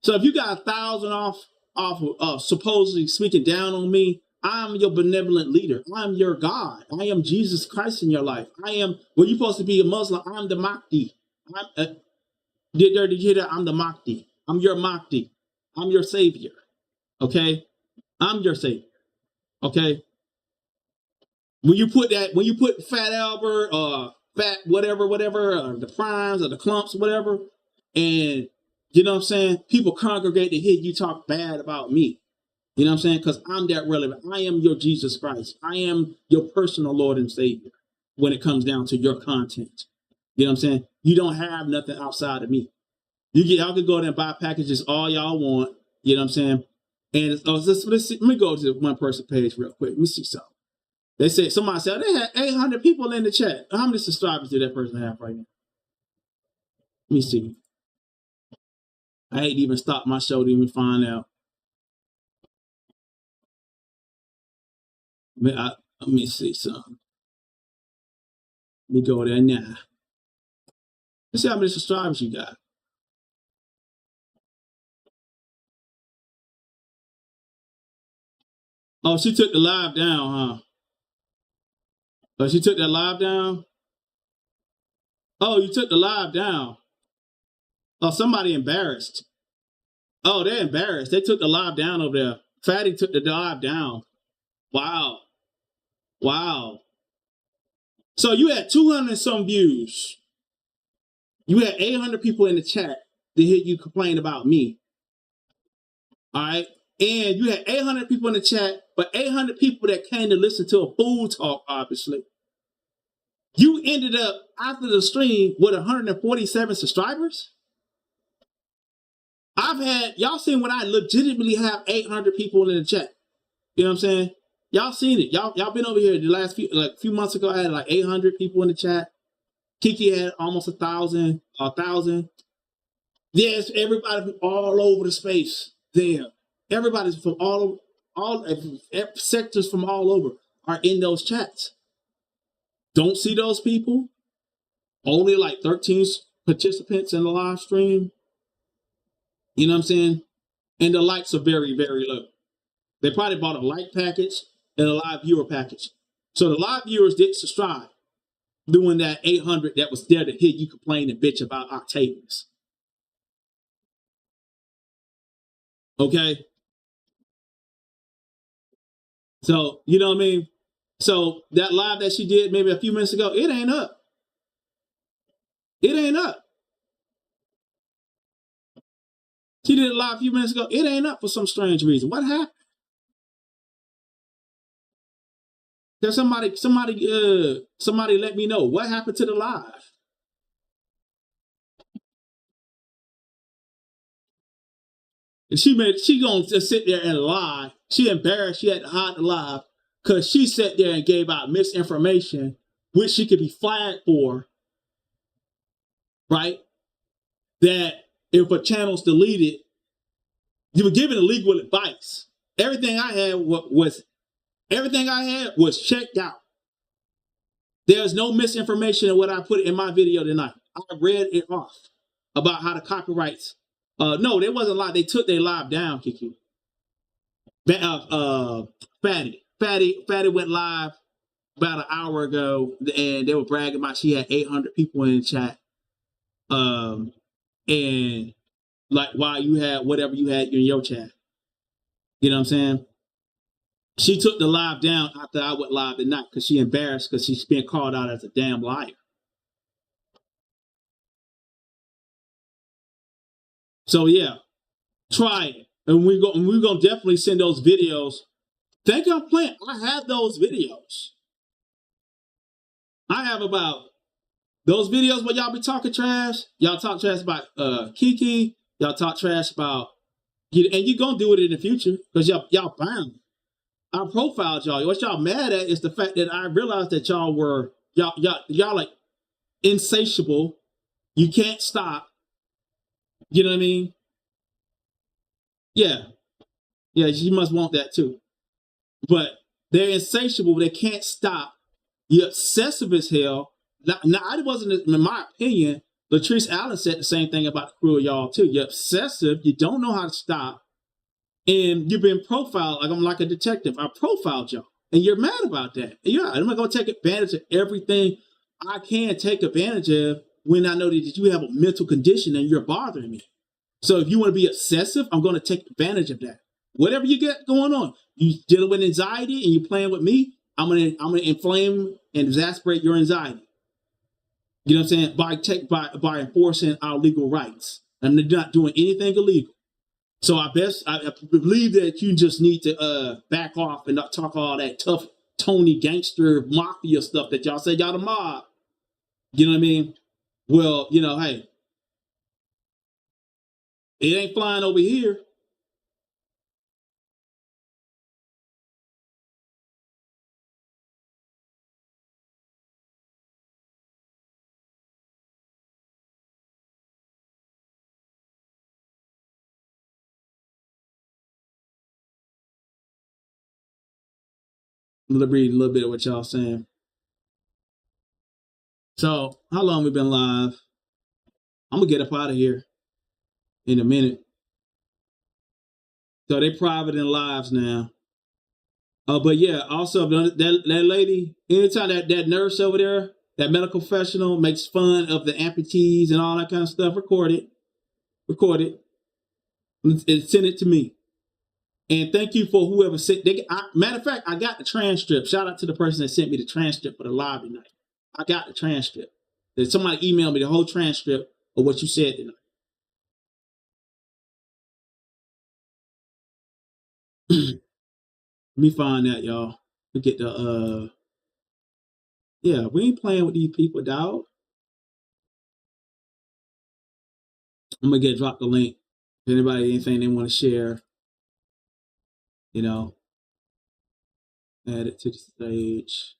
So if you got 1,000 off of supposedly speaking down on me, I'm your benevolent leader. I'm your God. I am Jesus Christ in your life. I am, well, you're supposed to be a Muslim. I'm the Mahdi. Did you hear that? I'm the Mahdi. I'm your Mahdi. I'm your savior. Okay? I'm your savior. Okay? When you put Fat Albert, Fat whatever, the Primes or the Clumps, whatever, and you know what I'm saying? People congregate to hear you talk bad about me. You know what I'm saying? Because I'm that relevant. I am your Jesus Christ. I am your personal Lord and Savior when it comes down to your content. You know what I'm saying? You don't have nothing outside of me. Y'all can go there and buy packages all y'all want. You know what I'm saying? And let me go to the one person page real quick. Let me see something. They said, somebody said they had 800 people in the chat. How many subscribers did that person have right now? Let me see. I ain't even stopped my show to even find out. Let me see something. Let me go there now. Let's see how many subscribers you got. Oh, she took the live down, huh? Oh, she took that live down? Oh, you took the live down. Oh, somebody embarrassed. Oh, they're embarrassed. They took the live down over there. Fatty took the live down. Wow. Wow. So you had 200 and some views. You had 800 people in the chat to hear you complain about me. All right. And you had 800 people in the chat, but 800 people that came to listen to a fool talk, obviously. You ended up, after the stream, with 147 subscribers? I've had, y'all seen when I legitimately have 800 people in the chat. You know what I'm saying? Y'all seen it. Y'all been over here the last few months ago. I had like 800 people in the chat. Kiki had almost 1,000. Yes, everybody from all over the space there. Everybody's from all sectors from all over are in those chats. Don't see those people. Only like 13 participants in the live stream. You know what I'm saying? And the likes are very, very low. They probably bought a like package and a live viewer package. So the live viewers didn't subscribe, doing that 800 that was there to hear you complain and bitch about Octavius. Okay? So, you know what I mean? So that live that she did maybe a few minutes ago, it ain't up. It ain't up. She did a live a few minutes ago. It ain't up for some strange reason. What happened? There's somebody let me know what happened to the live. And she gonna just sit there and lie. She embarrassed. She had to hide the live because she sat there and gave out misinformation, which she could be flagged for. Right? That if a channel's deleted, you were giving illegal advice. Everything I had was checked out. There's no misinformation in what I put in my video tonight. I read it off about how the copyrights. No, they wasn't live. They took their live down, Kiki. Fatty went live about an hour ago, and they were bragging about she had 800 people in the chat. And like why you had whatever you had in your chat. You know what I'm saying? She took the live down after I went live tonight because she embarrassed because she's been called out as a damn liar. So yeah, try it. And we're gonna definitely send those videos. Think I'm playing. I have those videos. I have about those videos where y'all be talking trash. Y'all talk trash about Kiki. Y'all talk trash about and you're gonna do it in the future because y'all bound. I profiled y'all. What y'all mad at is the fact that I realized that y'all like insatiable. You can't stop. You know what I mean? Yeah. Yeah, you must want that too. But they're insatiable. They can't stop. You're obsessive as hell. Now, I wasn't, in my opinion, Latrice Allen said the same thing about the crew of y'all too. You're obsessive. You don't know how to stop. And you've been profiled like I'm like a detective. I profiled y'all. And you're mad about that. Yeah, I'm not going to take advantage of everything I can take advantage of when I know that you have a mental condition and you're bothering me. So if you want to be obsessive, I'm going to take advantage of that. Whatever you get going on, you dealing with anxiety and you're playing with me, I'm gonna inflame and exasperate your anxiety. You know what I'm saying? By enforcing our legal rights. I'm not doing anything illegal. So I believe that you just need to back off and not talk all that tough Tony gangster mafia stuff that y'all say y'all the mob. You know what I mean? Well, you know, hey, it ain't flying over here. I'm gonna read a little bit of what y'all saying. So, how long we been live? I'm gonna get up out of here in a minute. So they private in lives now. But yeah, also that lady, anytime that nurse over there, that medical professional makes fun of the amputees and all that kind of stuff, record it, and send it to me. And thank you for whoever sent. Matter of fact, I got the transcript. Shout out to the person that sent me the transcript for the live tonight. I got the transcript. Somebody emailed me the whole transcript of what you said tonight. Let me find that, y'all. We get the yeah, we ain't playing with these people, dog. I'm gonna drop the link. If anybody anything they want to share, you know, add it to the stage.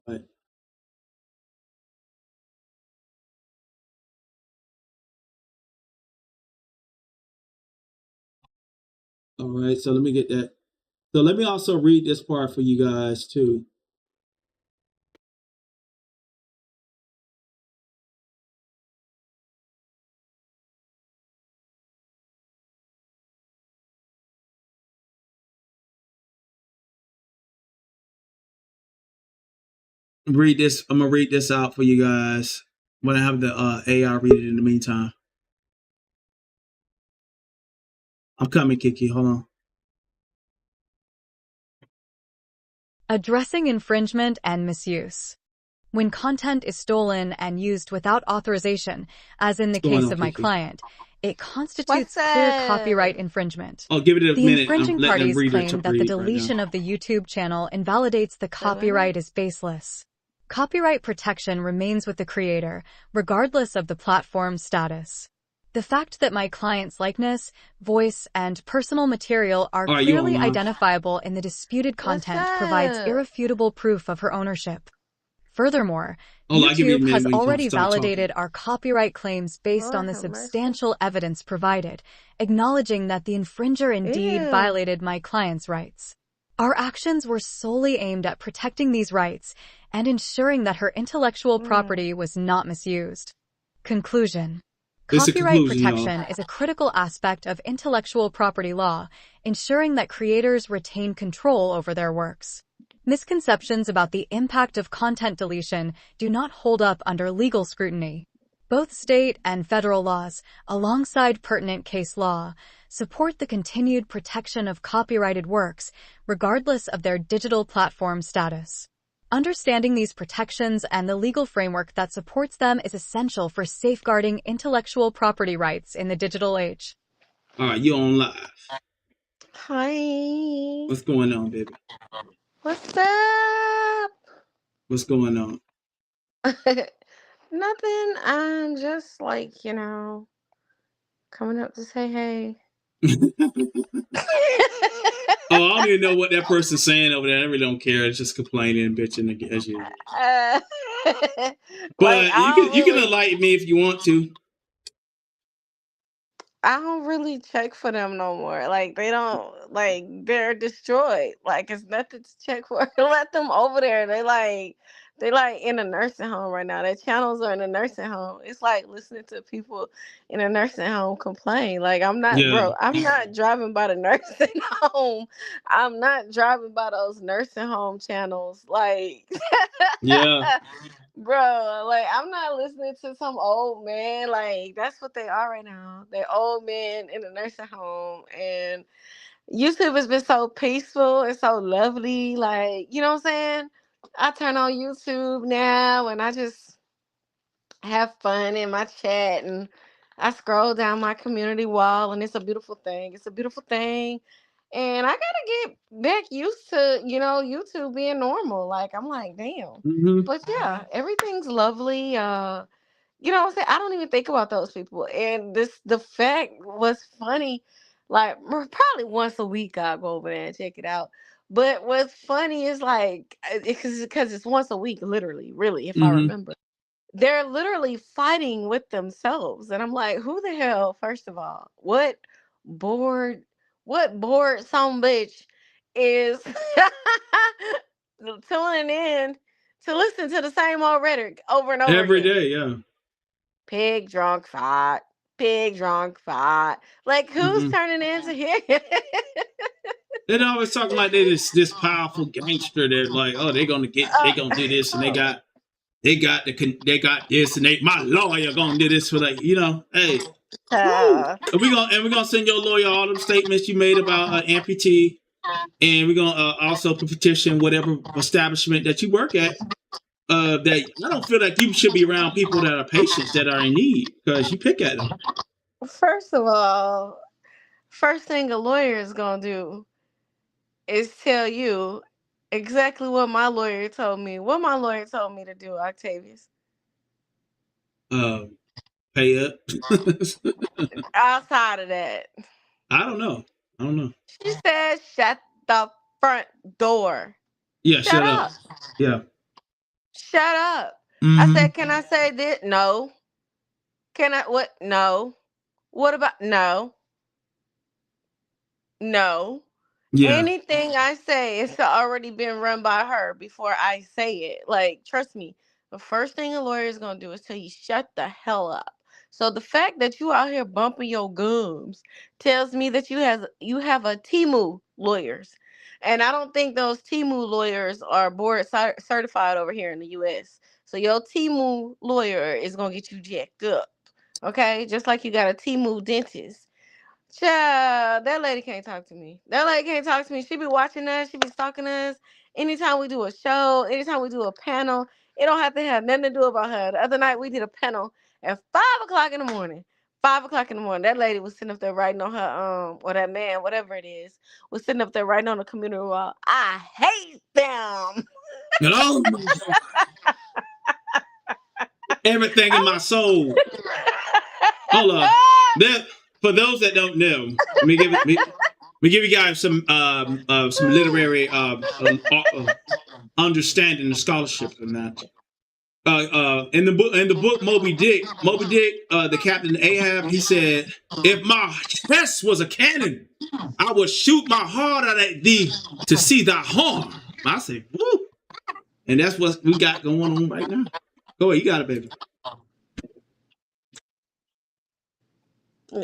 Right. All right, so let me get that. So let me also read this part for you guys too. Read this. I'm gonna read this out for you guys. I'm gonna have the AI read it in the meantime. I'm coming, Kiki. Hold on. Addressing infringement and misuse. When content is stolen and used without authorization, as in the case of my client, it constitutes clear copyright infringement. Oh, give it a The minute. infringing parties claim that the deletion of the YouTube channel invalidates the copyright as baseless. Copyright protection remains with the creator, regardless of the platform's status. The fact that my client's likeness, voice, and personal material are clearly identifiable in the disputed content provides irrefutable proof of her ownership. Furthermore, YouTube has already validated our copyright claims based on the substantial evidence provided, acknowledging that the infringer indeed violated my client's rights. Our actions were solely aimed at protecting these rights and ensuring that her intellectual property was not misused. Conclusion. Copyright protection is a critical aspect of intellectual property law, ensuring that creators retain control over their works. Misconceptions about the impact of content deletion do not hold up under legal scrutiny. Both state and federal laws, alongside pertinent case law, support the continued protection of copyrighted works, regardless of their digital platform status. Understanding these protections and the legal framework that supports them is essential for safeguarding intellectual property rights in the digital age. All right, you on live. Hi. What's going on, baby? What's up? What's going on? Nothing. I'm just like, coming up to say hey. Oh, I don't even know what that person's saying over there. I really don't care. It's just complaining and bitching as usual. But you can enlighten me if you want to. I don't really check for them no more. Like they don't they're destroyed. Like it's nothing to check for. Let them over there. They in a nursing home right now. Their channels are in a nursing home. It's like listening to people in a nursing home complain. Like I'm not driving by the nursing home. I'm not driving by those nursing home channels. Like yeah. Bro, like I'm not listening to some old man. Like that's what they are right now. They're old men in a nursing home, and YouTube has been so peaceful and so lovely. Like you know what I'm saying? I turn on YouTube now, and I just have fun in my chat, and I scroll down my community wall, and it's a beautiful thing. It's a beautiful thing. And I gotta get back used to, YouTube being normal. Like I'm like, damn. Mm-hmm. But yeah, everything's lovely. You know what I'm saying? I don't even think about those people. And the fact was funny. Like probably once a week I'll go over there and check it out. But what's funny is like because it's once a week, literally, really, if I remember. They're literally fighting with themselves. And I'm like, who the hell, first of all, what board What bored some bitch is tuning in to listen to the same old rhetoric over and over Every again? day, yeah. Pig drunk fight. Pig drunk fight. Like, who's Mm-mm. turning into here? They're always talking like they this powerful gangster. They're like, oh, they gonna do this, and they got this, and my lawyer gonna do this for like, hey, woo. uh, And we're gonna send your lawyer all them statements you made about amputee, and we're gonna also petition whatever establishment that you work at. That I don't feel like you should be around people that are patients that are in need because you pick at them. first of all, first thing a lawyer is gonna do is tell you exactly what my lawyer told me. What my lawyer told me to do, Octavius. Uh, Pay up. Outside of that, I don't know. she said, "Shut the front door. Yeah, Shut shut up. up. Yeah. Shut up." I Mm-hmm. said, "Can I say this? No. Can I? What? No. What about no? No." Yeah. Anything I say, it's already been run by her before I say it. Like, trust me, the first thing a lawyer is gonna do is tell you shut the hell up. So the fact that you out here bumping your gums tells me that you have a Timu lawyers, and I don't think those Timu lawyers are board certified over here in the U.S. So your Timu lawyer is gonna get you jacked up, okay? Just like you got a Timu dentist. Child, that lady can't talk to me. That lady can't talk to me. She be watching us. She be stalking us. Anytime we do a show, anytime we do a panel, it don't have to have nothing to do about her. The other night we did a panel at 5 o'clock in the morning. 5 o'clock in the morning. That lady was sitting up there writing on her or that man, whatever it is, was sitting up there writing on the community wall. I hate them. Oh, everything in my soul. Hold on. There, for those that don't know, let me give you guys some literary understanding and scholarship in that. In the book Moby Dick, the Captain Ahab, he said, "If my chest was a cannon, I would shoot my heart out at thee to see thy harm." I said, "Woo!" And that's what we got going on right now. Go ahead, you got it, baby.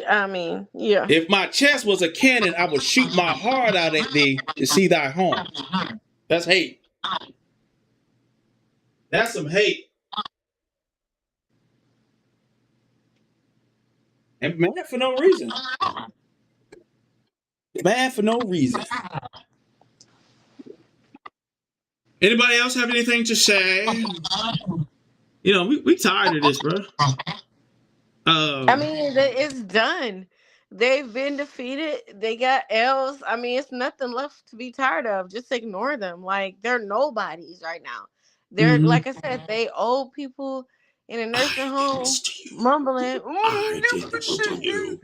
I mean, yeah. If my chest was a cannon, I would shoot my heart out at thee to see thy harm. That's hate. That's some hate. And mad for no reason. Mad for no reason. Anybody else have anything to say? We tired of this, bro. I mean, it's done. They've been defeated. They got L's. I mean, it's nothing left to be tired of. Just ignore them. Like, they're nobodies right now. They're, Mm-hmm. like I said, they old people in a nursing I did this home to you. mumbling. I did this to you.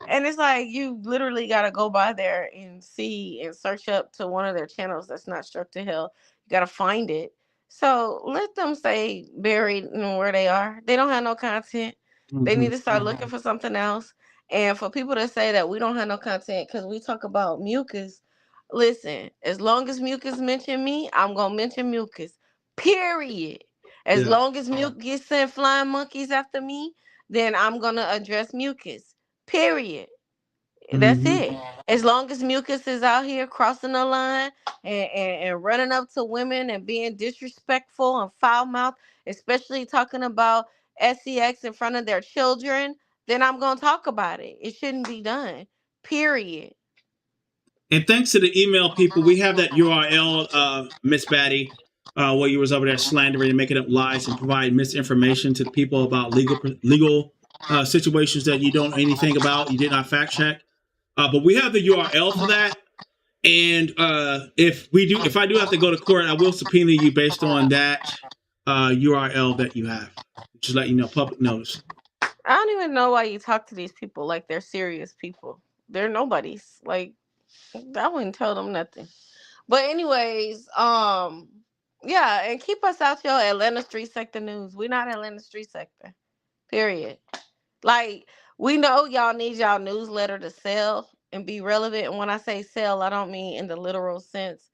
And it's like, you literally got to go by there and see and search up to one of their channels that's not struck to hell. You got to find it. So let them stay buried in where they are. They don't have no content. They Mm-hmm. need to start looking for something else. And for people to say that we don't have no content because we talk about mucus, listen, as long as mucus mention me, I'm going to mention mucus. Period. As Yeah. long as mucus send flying monkeys after me, then I'm going to address mucus. Period. That's Mm-hmm. it. As long as mucus is out here crossing the line and running up to women and being disrespectful and foul mouth, especially talking about sex in front of their children, then I'm gonna talk about it. It shouldn't be done. Period. And thanks to the email people, we have that URL, Miss Batty, where you was over there slandering and making up lies and providing misinformation to the people about legal situations that you don't know anything about, you did not fact check. But we have the URL for that. And if I do have to go to court, I will subpoena you based on that URL that you have. Just let you know, public notice. I don't even know why you talk to these people like they're serious people. They're nobodies. Like, I wouldn't tell them nothing. But anyways, yeah, and keep us out your Atlanta Street Sector news. We're not Atlanta Street Sector. Period. Like, we know y'all need y'all newsletter to sell. and be relevant. And when I say sell, I don't mean in the literal sense.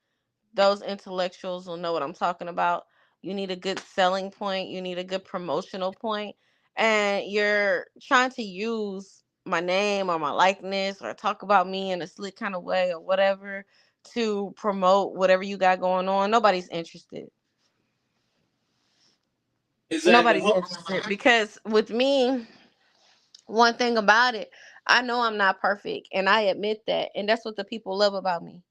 Those intellectuals will know what I'm talking about. You need a good selling point, you need a good promotional point, and you're trying to use my name or my likeness or talk about me in a slick kind of way or whatever to promote whatever you got going on. Nobody's interested. Exactly. Nobody's interested because with me, one thing about it, I know I'm not perfect and I admit that. And that's what the people love about me.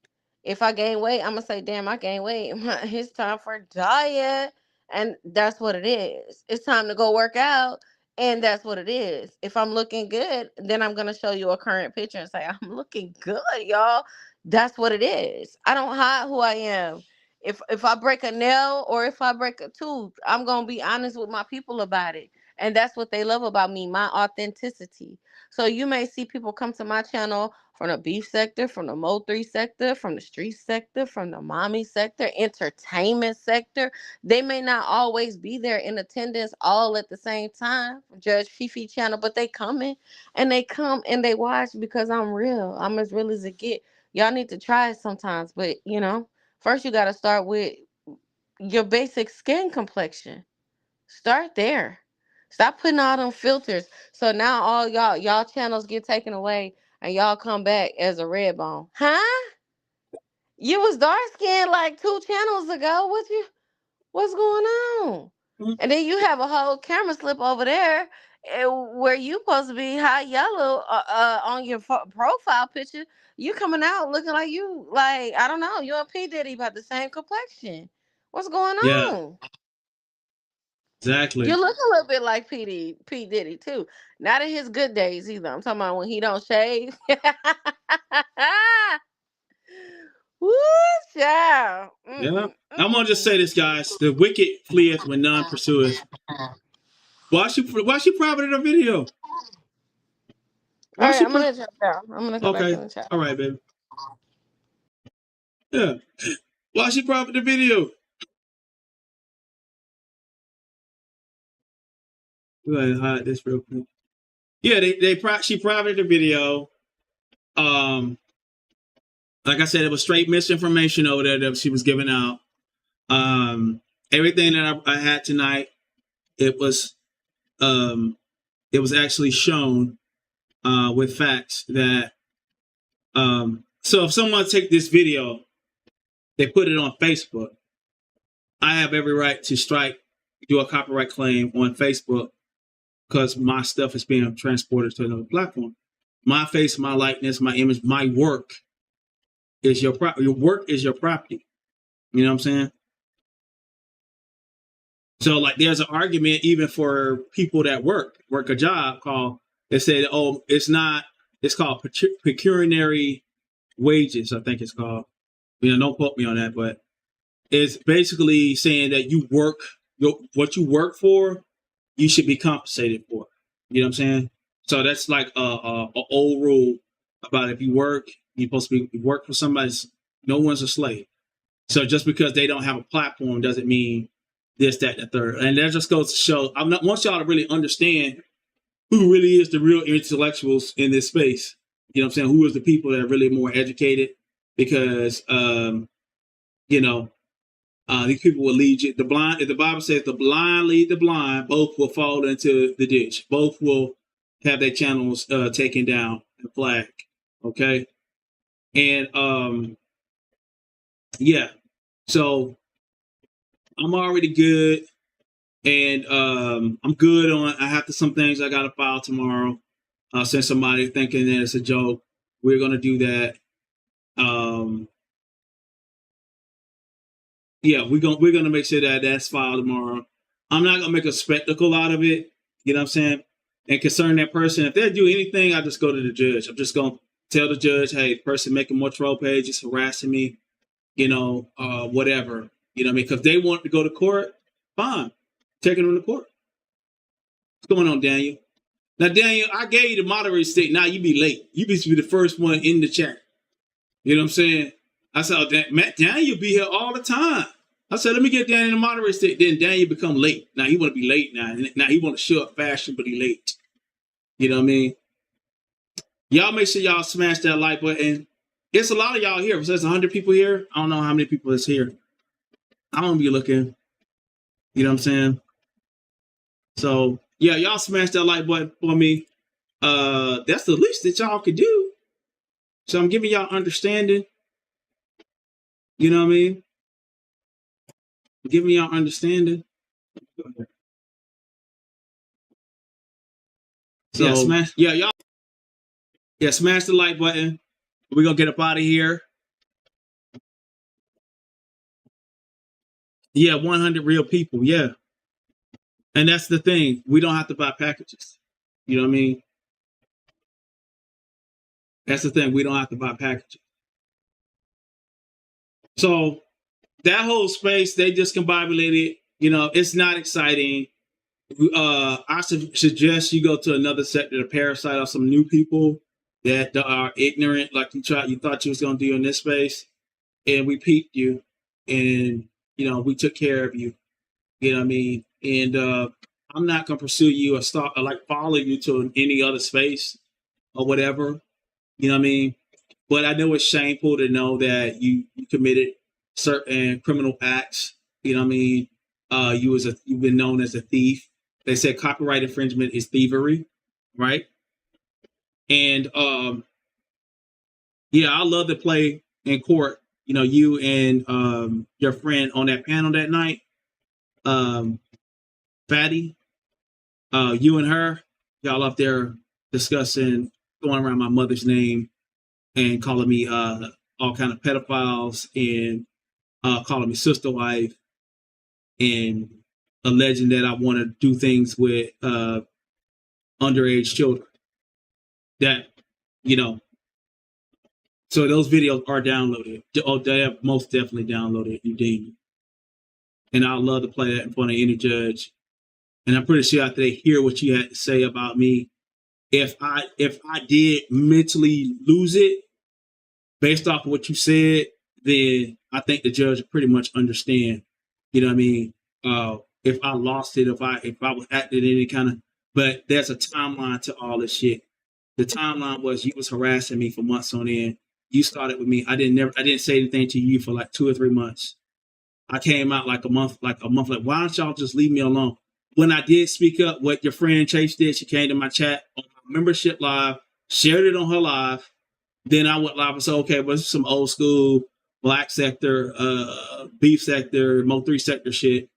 If I gain weight, I'm going to say, damn, I gain weight. It's time for a diet. And that's what it is. It's time to go work out. And that's what it is. If I'm looking good, then I'm going to show you a current picture and say, I'm looking good, y'all. That's what it is. I don't hide who I am. If I break a nail or if I break a tooth, I'm going to be honest with my people about it. And that's what they love about me, my authenticity. So you may see people come to my channel from the beef sector, from the Mo3 sector, from the street sector, from the mommy sector, entertainment sector. They may not always be there in attendance all at the same time, Judge Fifi channel, but they coming and they come and they watch because I'm real. I'm as real as it get. Y'all need to try it sometimes, but first you got to start with your basic skin complexion. Start there. Stop putting all them filters. So now all y'all channels get taken away and y'all come back as a red bone. Huh? You was dark skinned like 2 channels ago. What's going on? Mhm. And then you have a whole camera slip over there where you supposed to be high yellow on your profile picture. You coming out looking like I don't know, you and P Diddy about the same complexion. What's going Yeah, on? You exactly. look a little bit like P Diddy too. Not in his good days either. I'm talking about when he don't shave. Woo, child. Yeah. I'm gonna just say this, guys. The wicked fleeth when none pursueth. Why she private in her video? All Why right, she I'm gonna jump down. I'm gonna go back Okay. in the chat. All right, baby. Yeah. Why she private the video? Go ahead and hide this real quick. Yeah, she privated the video. Um, like I said, it was straight misinformation over there that she was giving out. Everything that I had tonight, it was actually shown with facts that so if someone take this video, they put it on Facebook, I have every right to do a copyright claim on Facebook because my stuff is being transported to another platform. My face, my likeness, my image, my work is your property. Your work is your property. You know what I'm saying? So like there's an argument even for people that work a job called, they say, oh, it's called pecuniary wages, I think it's called. Don't quote me on that, but it's basically saying that what you work for, you should be compensated for. You know what I'm saying? So that's like a old rule about if you work, you're supposed to work for somebody. No one's a slave. So just because they don't have a platform doesn't mean this, that, and the third. And that just goes to show, I want y'all to really understand who really is the real intellectuals in this space. You know what I'm saying? Who is the people that are really more educated? Because, these people will lead you. The blind, if the Bible says the blind lead the blind, both will fall into the ditch. Both will have their channels taken down and flagged. Okay. And yeah. So I'm already good. And I'm good on, I have some things I got to file tomorrow. Send somebody thinking that it's a joke. We're going to do that. Yeah, we're gonna make sure that that's filed tomorrow. I'm not gonna make a spectacle out of it. You know what I'm saying? And concern that person, if they do anything, I just go to the judge. I'm just gonna tell the judge, hey, the person making more troll pages, harassing me, whatever. You know what I mean? Because they want to go to court, fine. Taking them to court. What's going on, Daniel? Now, Daniel, I gave you the moderator state. Now you be late. You be the first one in the chat. You know what I'm saying? I said, Daniel be here all the time. I said, let me get Daniel in the moderator state. Then Daniel become late. Now he want to be late now. Now he want to show up fashion, but he late. You know what I mean? Y'all make sure y'all smash that like button. It's a lot of y'all here. There's 100 people here. I don't know how many people is here. I don't be looking. You know what I'm saying? So yeah, y'all smash that like button for me. That's the least that y'all could do. So I'm giving y'all understanding. You know what I mean? I'm giving y'all understanding. So yeah, smash. Yeah, y'all. Yeah, smash the like button. We're gonna get up out of here. Yeah, 100 real people. Yeah. And that's the thing. We don't have to buy packages. You know what I mean? That's the thing. We don't have to buy packages. So that whole space, they discombobulated. You know, it's not exciting. I suggest you go to another sector to parasite off some new people that are ignorant, like you thought you was gonna do in this space, and we peeped you, and you know we took care of you. You know what I mean? And I'm not gonna pursue you or start or like follow you to any other space or whatever. You know what I mean? But I know it's shameful to know that you committed certain criminal acts. You know what I mean? You've been known as a thief. They said copyright infringement is thievery, right? And yeah, I love to play in court. You know, you and your friend on that panel that night, Fatty, you and her, y'all up there discussing, going around my mother's name and calling me all kind of pedophiles and calling me sister wife and alleging that I want to do things with underage children. That, you know, so those videos are downloaded. Oh, they have most definitely downloaded indeed. And I'd love to play that in front of any judge. And I'm pretty sure after they hear what you had to say about me, if I did mentally lose it based off of what you said, then I think the judge would pretty much understand. You know what I mean? If I lost it, if I was acting any kind of, but there's a timeline to all this shit. The timeline was you was harassing me for months on end. You started with me. I didn't say anything to you for like 2 or 3 months. I came out like a month, like, why don't y'all just leave me alone? When I did speak up, what your friend Chase did, she came to my chat on my membership live, shared it on her live. Then I went live and said, okay, but this is some old school black sector, beef sector, Mo3 sector shit.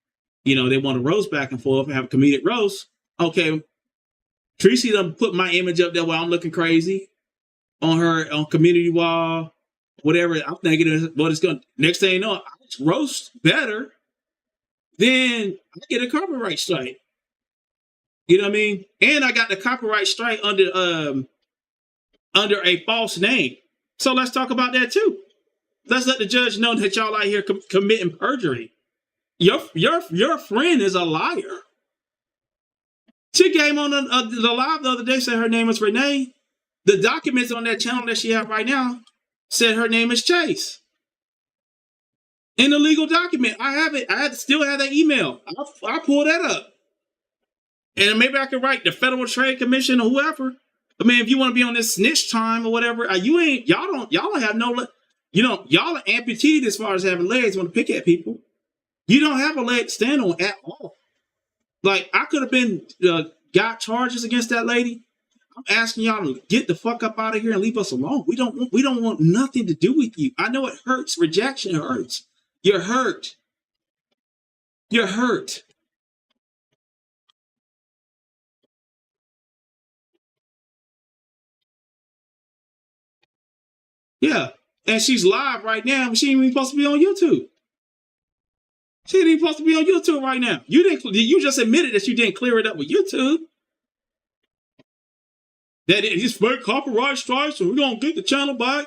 You know, they want to roast back and forth and have a comedic roast. Okay, Tracy done put my image up there while I'm looking crazy on her on community wall, whatever. I'm thinking what it's going to, next thing you know, I roast better, then I get a copyright strike. You know what I mean? And I got the copyright strike under a false name. So let's talk about that too. Let's let the judge know that y'all out here committing perjury. Your friend is a liar. She came on the live the other day, said her name is Renee. The documents on that channel that she have right now said her name is Chase. In the legal document, I have it. I still have that email. I pull that up, and maybe I can write the Federal Trade Commission or whoever. I mean, if you want to be on this snitch time or whatever, y'all don't have no, you know, y'all are amputated as far as having legs. Want to pick at people. You don't have a leg to stand on at all. Like, I could have been got charges against that lady. I'm asking y'all to get the fuck up out of here and leave us alone. We don't want nothing to do with you. I know it hurts. Rejection hurts. You're hurt. You're hurt. Yeah. And she's live right now. She ain't even supposed to be on YouTube. She ain't even supposed to be on YouTube right now. You just admitted that you didn't clear it up with YouTube. That it's fake copyright strikes, and we're gonna get the channel back.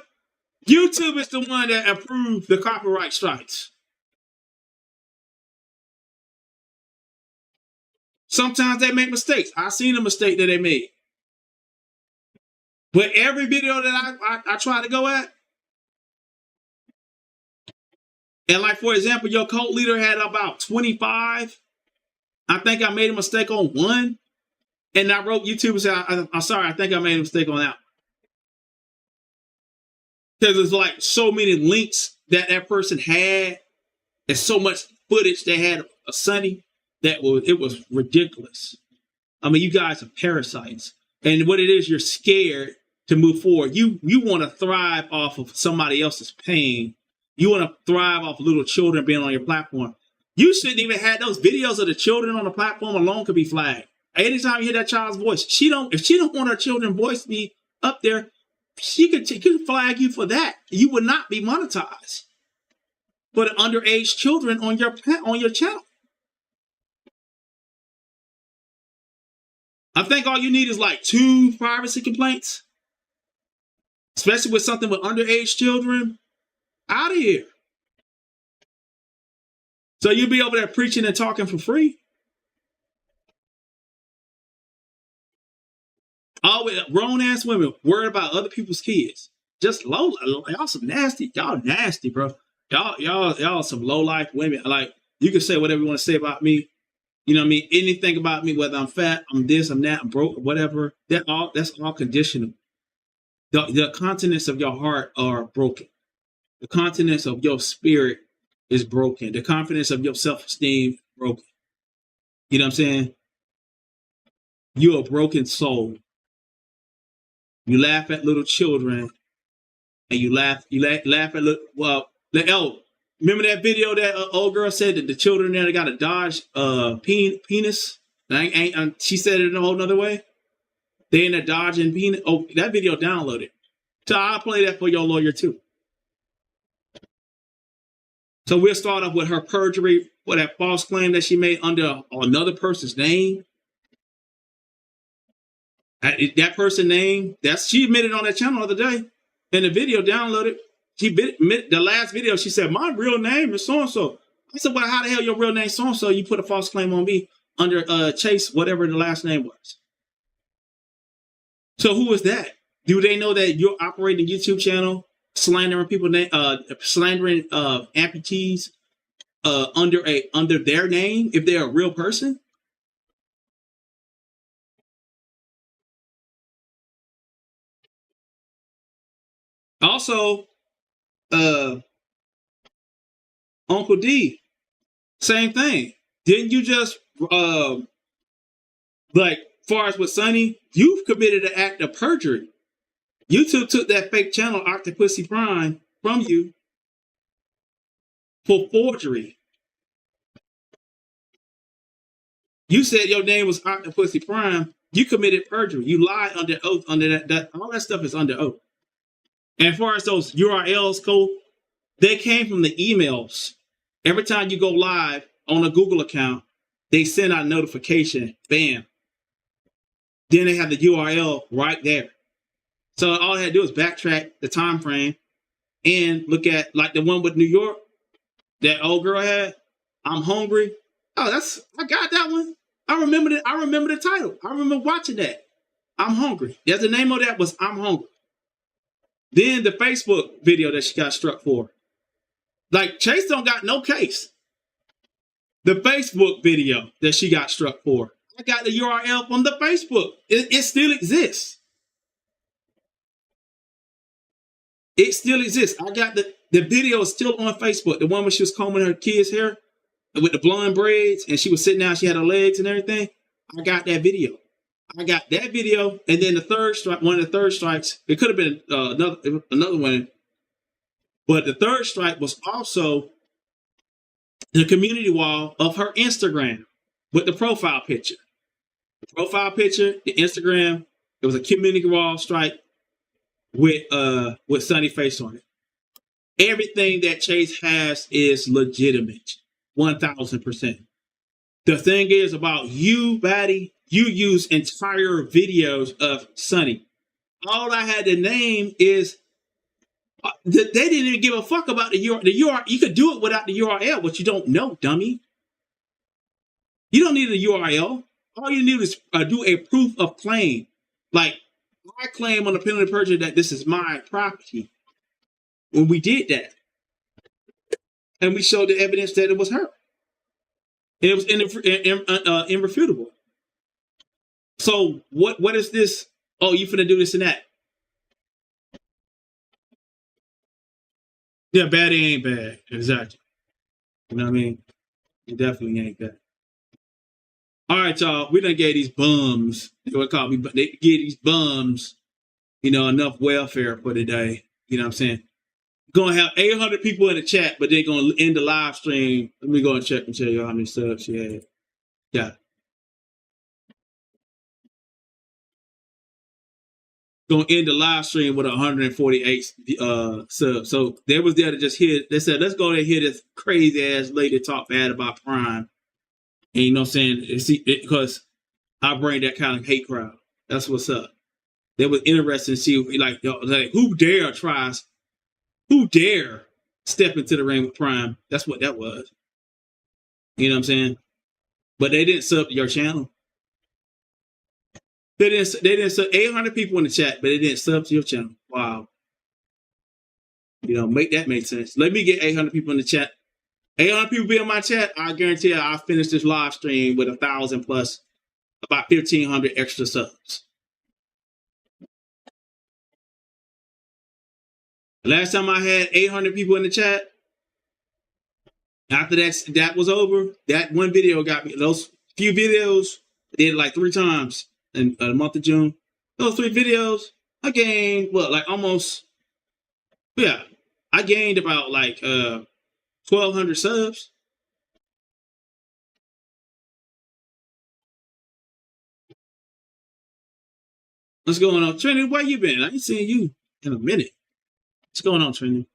YouTube is the one that approved the copyright strikes. Sometimes they make mistakes. I seen a mistake that they made. But every video that I try to go at, and like, for example, your cult leader had about 25. I think I made a mistake on one. And I wrote YouTube and said, I'm sorry, I think I made a mistake on that. Because there's like so many links that person had, and so much footage they had of Sonny that it was ridiculous. I mean, you guys are parasites, and what it is, you're scared to move forward. You want to thrive off of somebody else's pain. You want to thrive off little children being on your platform. You shouldn't even have those videos of the children on the platform alone could be flagged. Anytime you hear that child's voice, if she don't want her children's voice to be up there, she could flag you for that. You would not be monetized for the underage children on your channel. I think all you need is like 2 privacy complaints, especially with something with underage children. Out of here. So you'll be over there preaching and talking for free. Always grown ass women worried about other people's kids. Just low. Y'all some nasty. Y'all nasty, bro. Y'all some low life women. Like, you can say whatever you want to say about me. You know what I mean? Anything about me, whether I'm fat, I'm this, I'm that, I'm broke, whatever. That's all conditional. The contents of your heart are broken. The contents of your spirit is broken. The confidence of your self-esteem is broken. You know what I'm saying? You're a broken soul. You laugh at little children, and you laugh at little. Remember that video that old girl said that the children there got a Dodge penis? She said it in a whole nother way. They in a Dodge and penis. Oh, that video downloaded. So I'll play that for your lawyer too. So we'll start off with her perjury for that false claim that she made under another person's name. That person's name, she admitted on that channel the other day. In the video downloaded, the last video, she said, my real name is so-and-so. I said, well, how the hell your real name so-and-so? You put a false claim on me under Chase, whatever the last name was. So who is that? Do they know that you're operating a YouTube channel, slandering people, slandering amputees under their name if they're a real person? Also, Uncle D, same thing. Didn't you just far as with Sonny, you've committed an act of perjury. YouTube took that fake channel, Octopussy Prime, from you for forgery. You said your name was Octopussy Prime. You committed perjury. You lied under oath. Under that all that stuff is under oath. And as far as those URLs go, they came from the emails. Every time you go live on a Google account, they send out a notification. Bam. Then they have the URL right there. So all I had to do is backtrack the time frame and look at like the one with New York that old girl had. I'm hungry. Oh, I got that one. I remember the title. I remember watching that. I'm hungry. Yes, the name of that was I'm hungry. Then the Facebook video that she got struck for. Like, Chase don't got no case. The Facebook video that she got struck for. I got the URL from the Facebook. It still exists. It still exists. I got the video is still on Facebook. The one where she was combing her kids' hair with the blonde braids and she was sitting down, she had her legs and everything. I got that video. And then the third strike, one of the third strikes, it could have been another one. But the third strike was also the community wall of her Instagram with the profile picture. The profile picture, the Instagram, it was a community wall strike with Sonny face on it. Everything that Chase has is legitimate, 1000%. The thing is about you, Batty, you use entire videos of Sonny. All I had to name is they didn't even give a fuck about the URL. You could do it without the URL, but you don't know, dummy. You don't need a URL. All you need is do a proof of claim. Like, I claim on the penalty of perjury that this is my property. When we did that, and we showed the evidence that it was her. It was irrefutable. So what is this? Oh, you finna do this and that. Yeah, baddie ain't bad. Exactly. You know what I mean? It definitely ain't bad. All right, y'all. We done gave these bums. They would call me, but they give these bums, enough welfare for today. You know what I'm saying? Gonna have 800 people in the chat, but they're gonna end the live stream. Let me go and check and tell you how many subs she had. Yeah. Gonna end the live stream with 148 subs. So they was there to just hear. They said, let's go and hear this crazy ass lady talk bad about Prime. And you know what I'm saying? Because I bring that kind of hate crowd. That's what's up. They was interested to see like who dare step into the ring with Prime. That's what that was. You know what I'm saying? But they didn't sub to your channel. They didn't sub 800 people in the chat, but they didn't sub to your channel. Wow. Make that make sense. Let me get 800 people in the chat. 800 people be in my chat. I guarantee you I'll finish this live stream with 1,000 plus about 1,500 extra subs. Last time I had 800 people in the chat, after that was over, that one video got me. Those few videos, I did it like 3 times in the month of June. Those 3 videos, I gained I gained about like 1,200 subs. What's going on, Trinity? Where you been? I ain't seen you in a minute. What's going on, Trinity?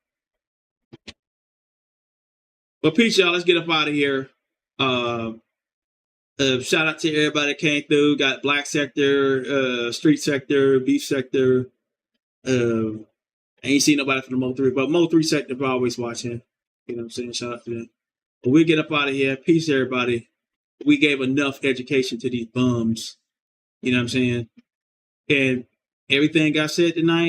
Well, peace, y'all. Let's get up out of here. Shout out to everybody that came through. Got Black Sector, Street Sector, Beef Sector. I ain't seen nobody from the Mo 3, but Mo 3 Sector are always watching. You know what I'm saying? Shout out to them. But we'll get up out of here. Peace, everybody. We gave enough education to these bums. You know what I'm saying? And everything I said tonight,